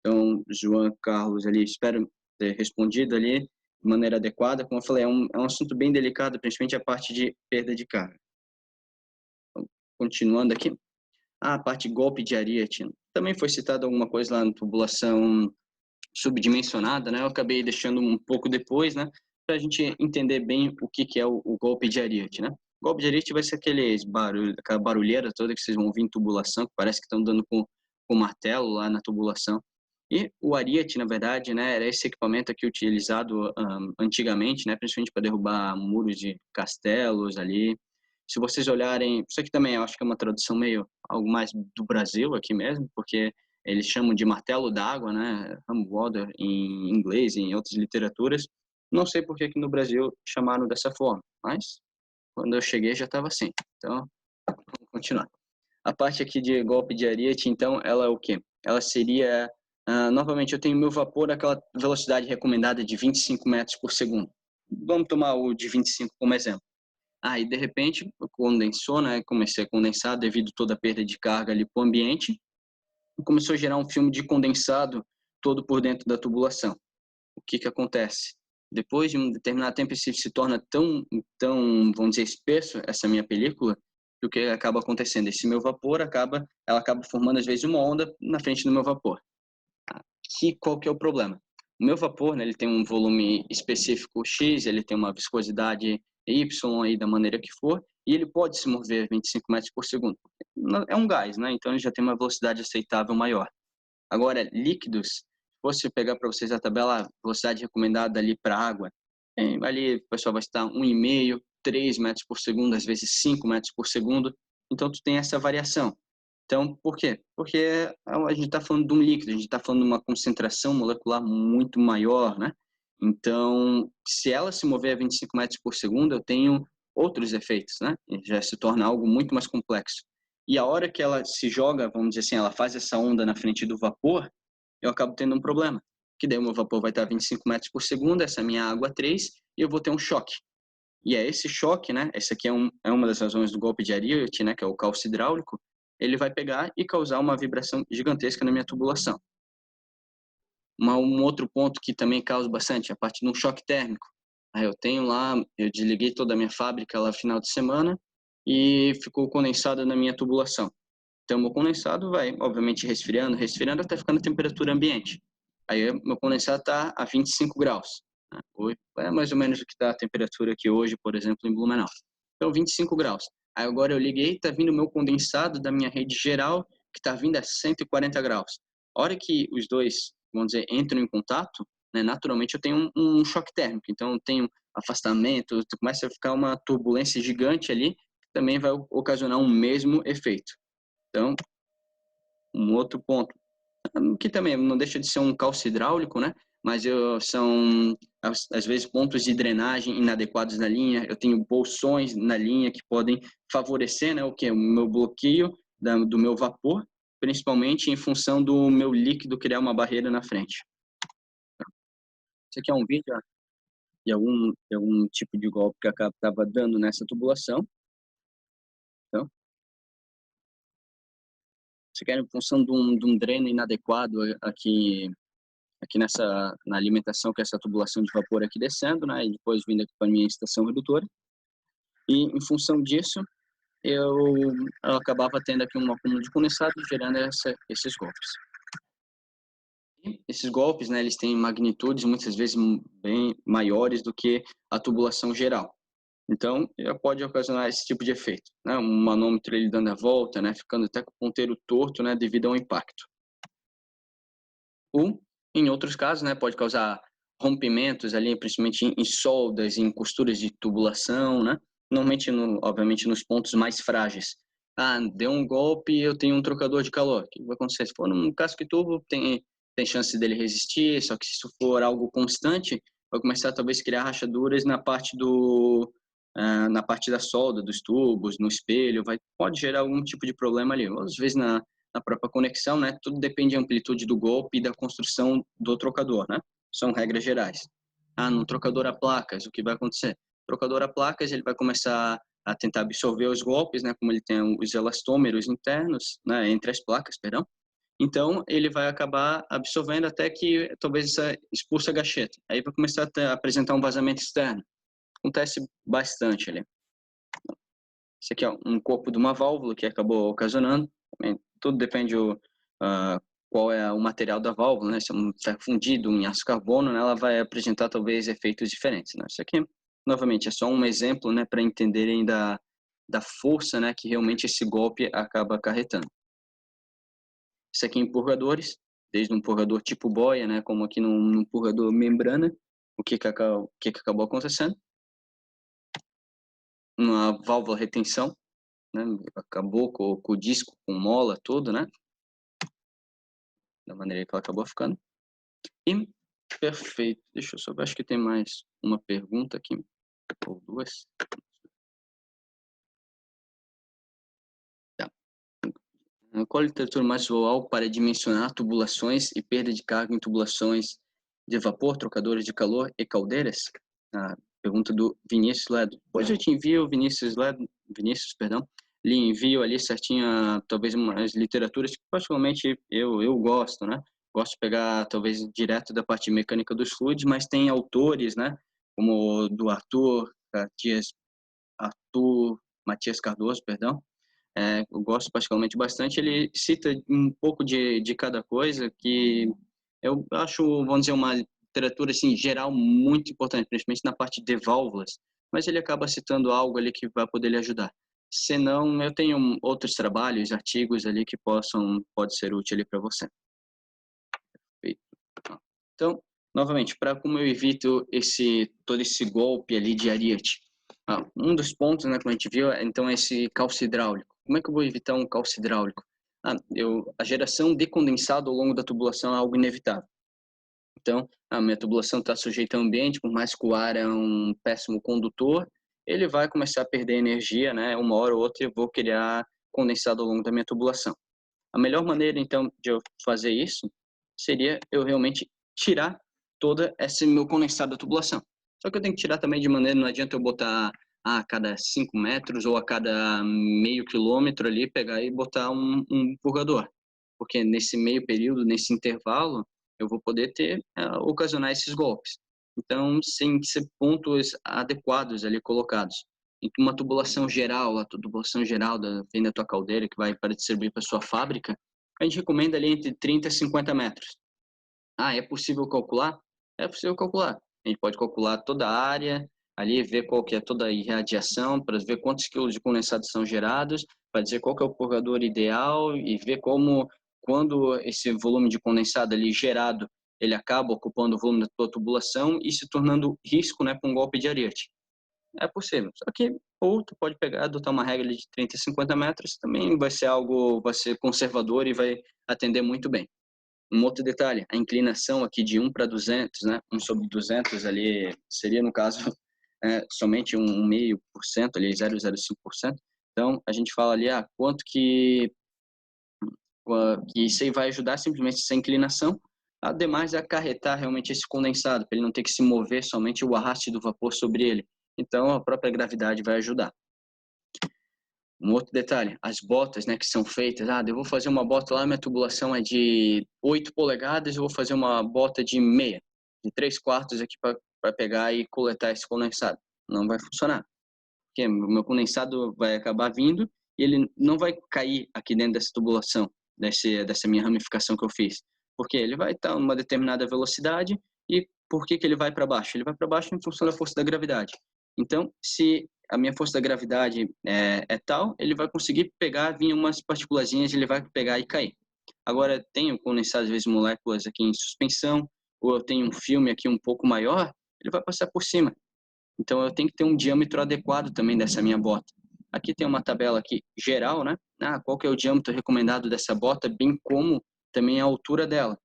[SPEAKER 1] Então, João Carlos ali, espero ter respondido ali de maneira adequada. Como eu falei, é um assunto bem delicado, principalmente a parte de perda de carga. Então, continuando aqui. A parte golpe de Ariete. Também foi citado alguma coisa lá na tubulação subdimensionada, né? Eu acabei deixando um pouco depois, né? Para a gente entender bem o que é o golpe de Ariete, né? O golpe de Ariete vai ser aquela barulheira toda que vocês vão ouvir em tubulação, que parece que estão dando com martelo lá na tubulação. E o Ariete, na verdade, né, era esse equipamento aqui utilizado antigamente, né, principalmente para derrubar muros de castelos ali. Se vocês olharem, isso aqui também eu acho que é uma tradução meio algo mais do Brasil aqui mesmo, porque eles chamam de martelo d'água, né, Hamwater em inglês e em outras literaturas. Não sei por que aqui no Brasil chamaram dessa forma, mas quando eu cheguei já estava assim. Então, vamos continuar. A parte aqui de golpe de Ariete, então, ela é o quê? Ela seria, novamente, eu tenho meu vapor àquela velocidade recomendada de 25 metros por segundo. Vamos tomar o de 25 como exemplo. E de repente, condensou, né? Comecei a condensar devido a toda a perda de carga ali para o ambiente. E começou a gerar um filme de condensado todo por dentro da tubulação. O que acontece? Depois de um determinado tempo, isso se torna tão, vamos dizer, espesso, essa minha película, que o que acaba acontecendo? Esse meu vapor ela acaba formando, às vezes, uma onda na frente do meu vapor. Qual que é o problema? O meu vapor, né, ele tem um volume específico X, ele tem uma viscosidade Y aí da maneira que for, e ele pode se mover 25 metros por segundo. É um gás, né? Então ele já tem uma velocidade aceitável maior. Agora, líquidos, se você pegar para vocês a tabela, velocidade recomendada ali para água, ali o pessoal vai estar 1,5, 3 metros por segundo, às vezes 5 metros por segundo. Então tu tem essa variação. Então, por quê? Porque a gente está falando de um líquido, a gente está falando de uma concentração molecular muito maior, né? Então, se ela se mover a 25 metros por segundo, eu tenho outros efeitos, né? E já se torna algo muito mais complexo. E a hora que ela se joga, vamos dizer assim, ela faz essa onda na frente do vapor, eu acabo tendo um problema. Que daí o meu vapor vai estar a 25 metros por segundo, essa minha água 3, e eu vou ter um choque. E é esse choque, né? Esse aqui é uma das razões do golpe de Ariete, né? Que é o calço hidráulico. Ele vai pegar e causar uma vibração gigantesca na minha tubulação. Um outro ponto que também causa bastante é a parte de um choque térmico. Eu desliguei toda a minha fábrica lá no final de semana e ficou condensado na minha tubulação. Então, meu condensado vai, obviamente, resfriando até ficar na temperatura ambiente. Aí, meu condensado está a 25 graus. Né? É mais ou menos o que está a temperatura aqui hoje, por exemplo, em Blumenau. Então, 25 graus. Aí, agora eu liguei, está vindo o meu condensado da minha rede geral, que está vindo a 140 graus. A hora que os dois, vamos dizer, entram em contato, né, naturalmente eu tenho um choque térmico. Então, eu tenho afastamento, começa a ficar uma turbulência gigante ali, que também vai ocasionar um mesmo efeito. Então, um outro ponto, que também não deixa de ser um calço hidráulico, né? Mas são, às vezes, pontos de drenagem inadequados na linha. Eu tenho bolsões na linha que podem favorecer, né, o meu bloqueio do meu vapor, principalmente em função do meu líquido criar uma barreira na frente. Esse aqui é um vídeo de algum tipo de golpe que estava dando nessa tubulação. Então, você quer em função de um dreno inadequado aqui na alimentação, que é essa tubulação de vapor aqui descendo, né, e depois vindo aqui para a minha estação redutora. E em função disso, eu acabava tendo aqui um acúmulo de condensado gerando esses golpes. E esses golpes, né, eles têm magnitudes muitas vezes bem maiores do que a tubulação geral. Então, pode ocasionar esse tipo de efeito, né? Um manômetro ele dando a volta, né, ficando até com o ponteiro torto, né, devido ao impacto. Ou, em outros casos, né, pode causar rompimentos ali, principalmente em soldas, em costuras de tubulação, né? Normalmente, obviamente, nos pontos mais frágeis. Deu um golpe e eu tenho um trocador de calor. O que vai acontecer? Se for num casco e turbo, tem chance dele resistir, só que se isso for algo constante, vai começar talvez a criar rachaduras na parte da solda dos tubos, no espelho, pode gerar algum tipo de problema ali. Ou às vezes na própria conexão, né? Tudo depende da amplitude do golpe e da construção do trocador, né? São regras gerais. No trocador a placas, o que vai acontecer? O trocador a placas, ele vai começar a tentar absorver os golpes, né? Como ele tem os elastômeros internos, né? Entre as placas, perdão. Então, ele vai acabar absorvendo até que talvez expulse a gacheta. Aí vai começar a apresentar um vazamento externo. Acontece bastante ali. Esse aqui é um corpo de uma válvula que acabou ocasionando. Tudo depende qual é o material da válvula, né? Se está fundido em aço carbono, né? Ela vai apresentar talvez efeitos diferentes, né? Isso aqui, novamente, é só um exemplo, né? Para entenderem da força, né? Que realmente esse golpe acaba acarretando. Isso aqui é empurradores, desde um empurrador tipo boia, né? Como aqui num empurrador membrana. O que acabou acontecendo? Uma válvula retenção, né? Acabou com o disco, com mola, tudo, né? Da maneira que ela acabou ficando. E perfeito. Deixa eu só ver, acho que tem mais uma pergunta aqui, ou duas. Tá. Qual a literatura mais usual para dimensionar tubulações e perda de carga em tubulações de vapor, trocadores de calor e caldeiras? Pergunta do Vinícius Ledo. Depois eu te envio, Vinícius, perdão, lhe envio ali certinho, talvez umas literaturas que particularmente eu gosto, né? Gosto de pegar talvez direto da parte mecânica dos fluidos, mas tem autores, né? Como do Matias Cardoso, perdão. Eu gosto particularmente bastante. Ele cita um pouco de cada coisa que eu acho, vamos dizer, uma literatura assim geral muito importante, principalmente na parte de válvulas, mas ele acaba citando algo ali que vai poder lhe ajudar. Se não, eu tenho outros trabalhos, artigos ali que pode ser útil ali para você. Então, novamente, para como eu evito todo esse golpe ali de ariete. Um dos pontos, né, como a gente viu, então é esse calço hidráulico. Como é que eu vou evitar um calço hidráulico? A geração de condensado ao longo da tubulação é algo inevitável. Então, a minha tubulação está sujeita ao ambiente, por mais que o ar é um péssimo condutor, ele vai começar a perder energia, né? Uma hora ou outra eu vou criar condensado ao longo da minha tubulação. A melhor maneira, então, de eu fazer isso seria eu realmente tirar todo esse meu condensado da tubulação. Só que eu tenho que tirar também de maneira, não adianta eu botar a cada 5 metros ou a cada meio quilômetro ali, pegar e botar um purgador. Porque nesse meio período, nesse intervalo, eu vou poder ocasionar esses golpes. Então, sem ser pontos adequados ali colocados. Em uma tubulação geral, a tubulação geral vem da tua caldeira, que vai para te servir para sua fábrica, a gente recomenda ali entre 30 e 50 metros. É possível calcular? É possível calcular. A gente pode calcular toda a área, ali ver qual que é toda a irradiação, para ver quantos quilos de condensado são gerados, para dizer qual que é o purgador ideal e ver quando esse volume de condensado ali gerado, ele acaba ocupando o volume da tua tubulação e se tornando risco, né, para um golpe de ariete. É possível. Só que ou tu pode pegar, adotar uma regra de 30 e 50 metros, também vai ser conservador e vai atender muito bem. Um outro detalhe, a inclinação aqui de 1 para 200, né? 1 sobre 200 ali seria, no caso, somente 0,5% ali, 0,05%. Então, a gente fala ali, quanto que isso aí vai ajudar simplesmente essa inclinação, ademais de acarretar realmente esse condensado, para ele não ter que se mover somente o arraste do vapor sobre ele. Então, a própria gravidade vai ajudar. Um outro detalhe, as botas, né, que são feitas, eu vou fazer uma bota lá, minha tubulação é de 8 polegadas, eu vou fazer uma bota de meia, de 3/4 aqui para pegar e coletar esse condensado. Não vai funcionar, porque o meu condensado vai acabar vindo e ele não vai cair aqui dentro dessa tubulação, dessa minha ramificação que eu fiz, porque ele vai estar em uma determinada velocidade e por que ele vai para baixo? Ele vai para baixo em função da força da gravidade. Então, se a minha força da gravidade é tal, ele vai conseguir pegar, vir umas partículazinhas, ele vai pegar e cair. Agora, tenho condensado, às vezes, moléculas aqui em suspensão, ou eu tenho um filme aqui um pouco maior, ele vai passar por cima. Então, eu tenho que ter um diâmetro adequado também dessa minha bota. Aqui tem uma tabela aqui geral, né? Qual que é o diâmetro recomendado dessa bota, bem como também a altura dela,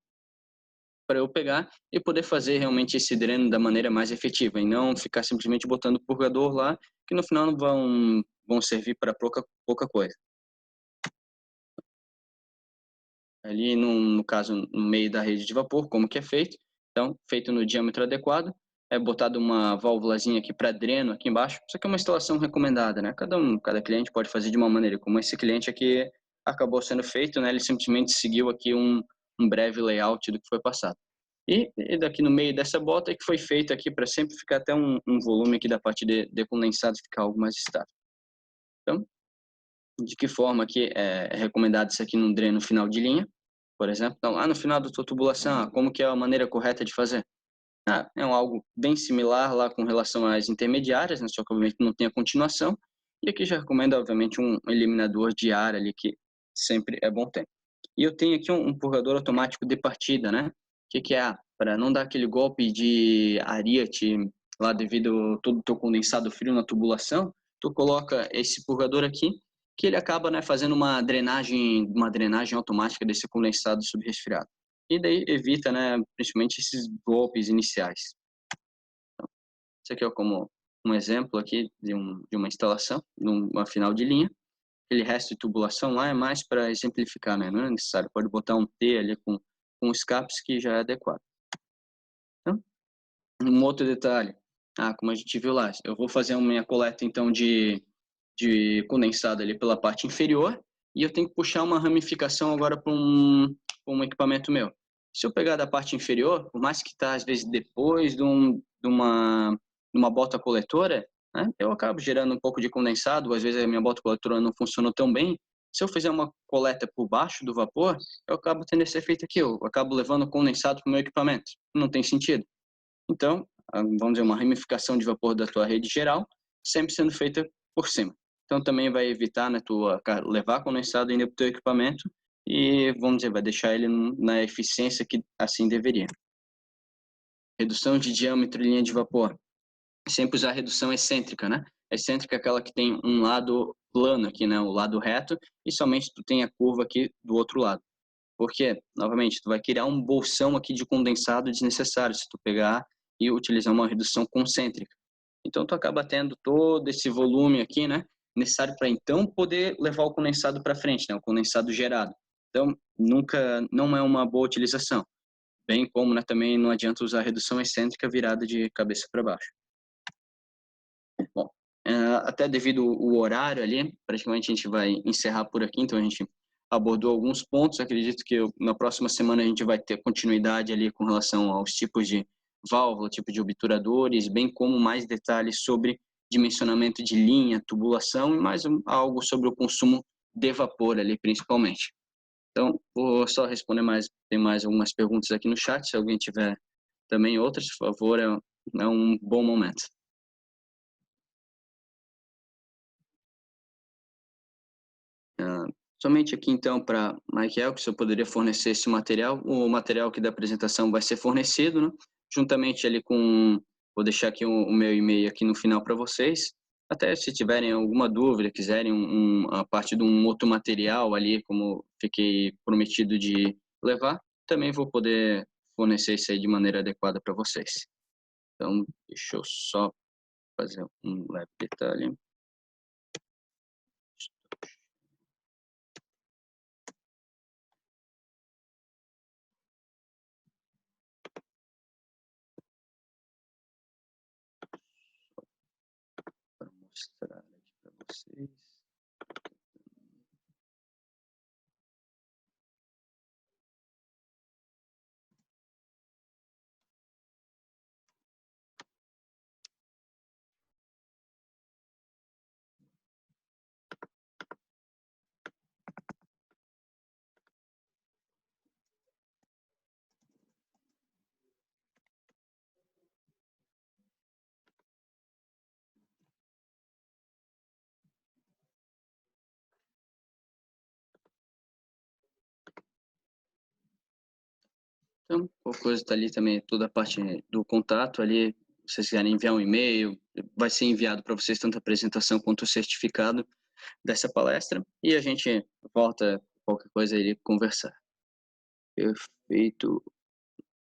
[SPEAKER 1] para eu pegar e poder fazer realmente esse dreno da maneira mais efetiva, e não ficar simplesmente botando purgador lá, que no final não vão servir para pouca coisa. Ali, no caso, no meio da rede de vapor, como que é feito? Então, feito no diâmetro adequado, é botado uma válvulazinha aqui para dreno aqui embaixo. Isso aqui é uma instalação recomendada, né? Cada cliente pode fazer de uma maneira. Como esse cliente aqui acabou sendo feito, né? Ele simplesmente seguiu aqui um breve layout do que foi passado. E daqui no meio dessa bota é que foi feito aqui para sempre ficar até um volume aqui da parte de condensado ficar algo mais estável. Então, de que forma que é recomendado isso aqui num dreno final de linha, por exemplo? Então, lá no final da tua tubulação, como que é a maneira correta de fazer? É algo bem similar lá com relação às intermediárias, né? Só que obviamente não tem a continuação. E aqui já recomendo, obviamente, um eliminador de ar ali, que sempre é bom ter. E eu tenho aqui um purgador automático de partida, né? O que é? Para não dar aquele golpe de ariete lá devido todo o teu condensado frio na tubulação, tu coloca esse purgador aqui, que ele acaba, né, fazendo uma drenagem automática desse condensado subresfriado. E daí evita, né, principalmente esses golpes iniciais. Então, isso aqui é como um exemplo aqui de uma instalação, de uma final de linha. Aquele resto de tubulação lá é mais para exemplificar, né? Não é necessário, pode botar um T ali com escapes que já é adequado. Então, um outro detalhe, como a gente viu lá, eu vou fazer uma minha coleta então de condensado ali pela parte inferior e eu tenho que puxar uma ramificação agora para um equipamento meu. Se eu pegar da parte inferior, por mais que está às vezes depois de uma bota coletora, né, eu acabo gerando um pouco de condensado, às vezes a minha bota coletora não funcionou tão bem. Se eu fizer uma coleta por baixo do vapor, eu acabo tendo esse efeito aqui, eu acabo levando condensado para o meu equipamento. Não tem sentido. Então, vamos dizer, uma ramificação de vapor da tua rede geral, sempre sendo feita por cima. Então, também vai evitar, né, tu levar condensado ainda para o teu equipamento e, vamos dizer, vai deixar ele na eficiência que assim deveria. Redução de diâmetro em linha de vapor. Sempre usar redução excêntrica, né? Excêntrica é aquela que tem um lado plano aqui, né, o lado reto, e somente tu tem a curva aqui do outro lado. Porque, novamente, tu vai criar um bolsão aqui de condensado desnecessário se tu pegar e utilizar uma redução concêntrica. Então, tu acaba tendo todo esse volume aqui, né, necessário para então poder levar o condensado para frente, né, o condensado gerado. Então, não é uma boa utilização. Bem como, né, também não adianta usar redução excêntrica virada de cabeça para baixo. Bom, até devido ao horário ali, praticamente a gente vai encerrar por aqui, então a gente abordou alguns pontos, acredito que na próxima semana a gente vai ter continuidade ali com relação aos tipos de válvula, tipo de obturadores, bem como mais detalhes sobre dimensionamento de linha, tubulação e mais algo sobre o consumo de vapor ali principalmente. Então, vou só responder tem mais algumas perguntas aqui no chat, se alguém tiver também outras, por favor, é um bom momento. Somente aqui então para Michael, que se eu poderia fornecer esse material, o material aqui da apresentação vai ser fornecido, né? Juntamente ali vou deixar aqui o meu e-mail aqui no final para vocês, até se tiverem alguma dúvida, quiserem a parte de um outro material ali, como fiquei prometido de levar, também vou poder fornecer isso aí de maneira adequada para vocês. Então, deixa eu só fazer um leve detalhe. Para mostrar aqui para vocês. Então, qualquer coisa está ali também, toda a parte do contato ali, vocês quiserem enviar um e-mail, vai ser enviado para vocês tanto a apresentação quanto o certificado dessa palestra e a gente volta qualquer coisa aí conversar. Perfeito.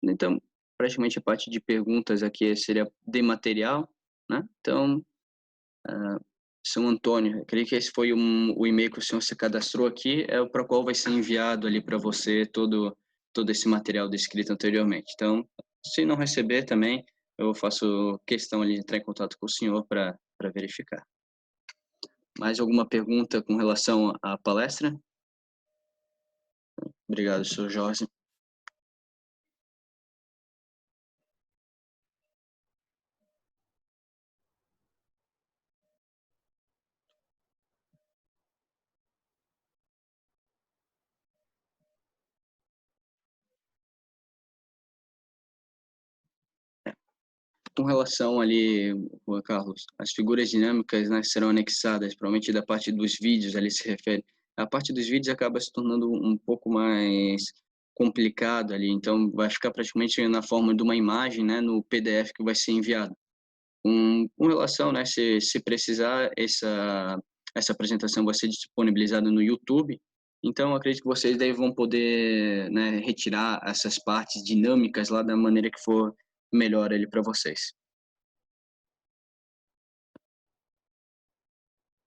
[SPEAKER 1] Então, praticamente a parte de perguntas aqui seria de material, né? Então, São Antônio, eu creio que esse foi o e-mail que o senhor se cadastrou aqui, é o para qual vai ser enviado ali para você todo esse material descrito anteriormente. Então, se não receber também, eu faço questão ali de entrar em contato com o senhor para verificar. Mais alguma pergunta com relação à palestra? Obrigado, senhor Jorge. Com relação ali, Juan Carlos, as figuras dinâmicas, né, serão anexadas, provavelmente da parte dos vídeos ali se refere. A parte dos vídeos acaba se tornando um pouco mais complicado ali, então vai ficar praticamente na forma de uma imagem, né, no PDF que vai ser enviado. Com relação, né, se precisar, essa apresentação vai ser disponibilizada no YouTube, então acredito que vocês daí vão poder, né, retirar essas partes dinâmicas lá da maneira que for melhor ali para vocês.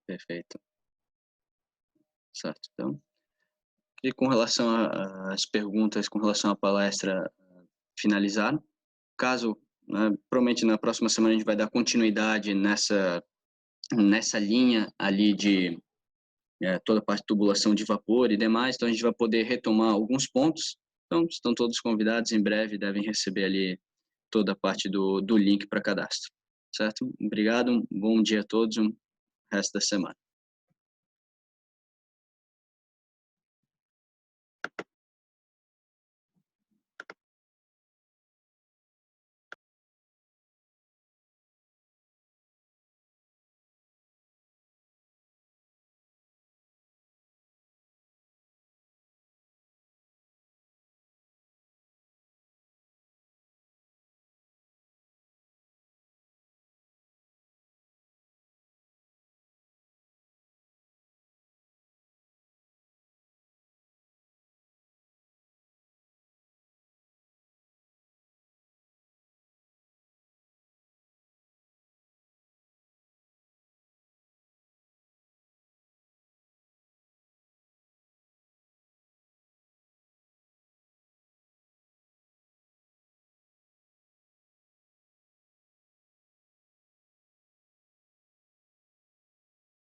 [SPEAKER 1] Perfeito, certo. Então, e com relação às perguntas com relação à palestra finalizaram, caso, né, provavelmente na próxima semana a gente vai dar continuidade nessa linha ali de toda a parte de tubulação de vapor e demais, então a gente vai poder retomar alguns pontos. Então, estão todos convidados, em breve devem receber ali toda a parte do link para cadastro, certo? Obrigado, um bom dia a todos, um resto da semana.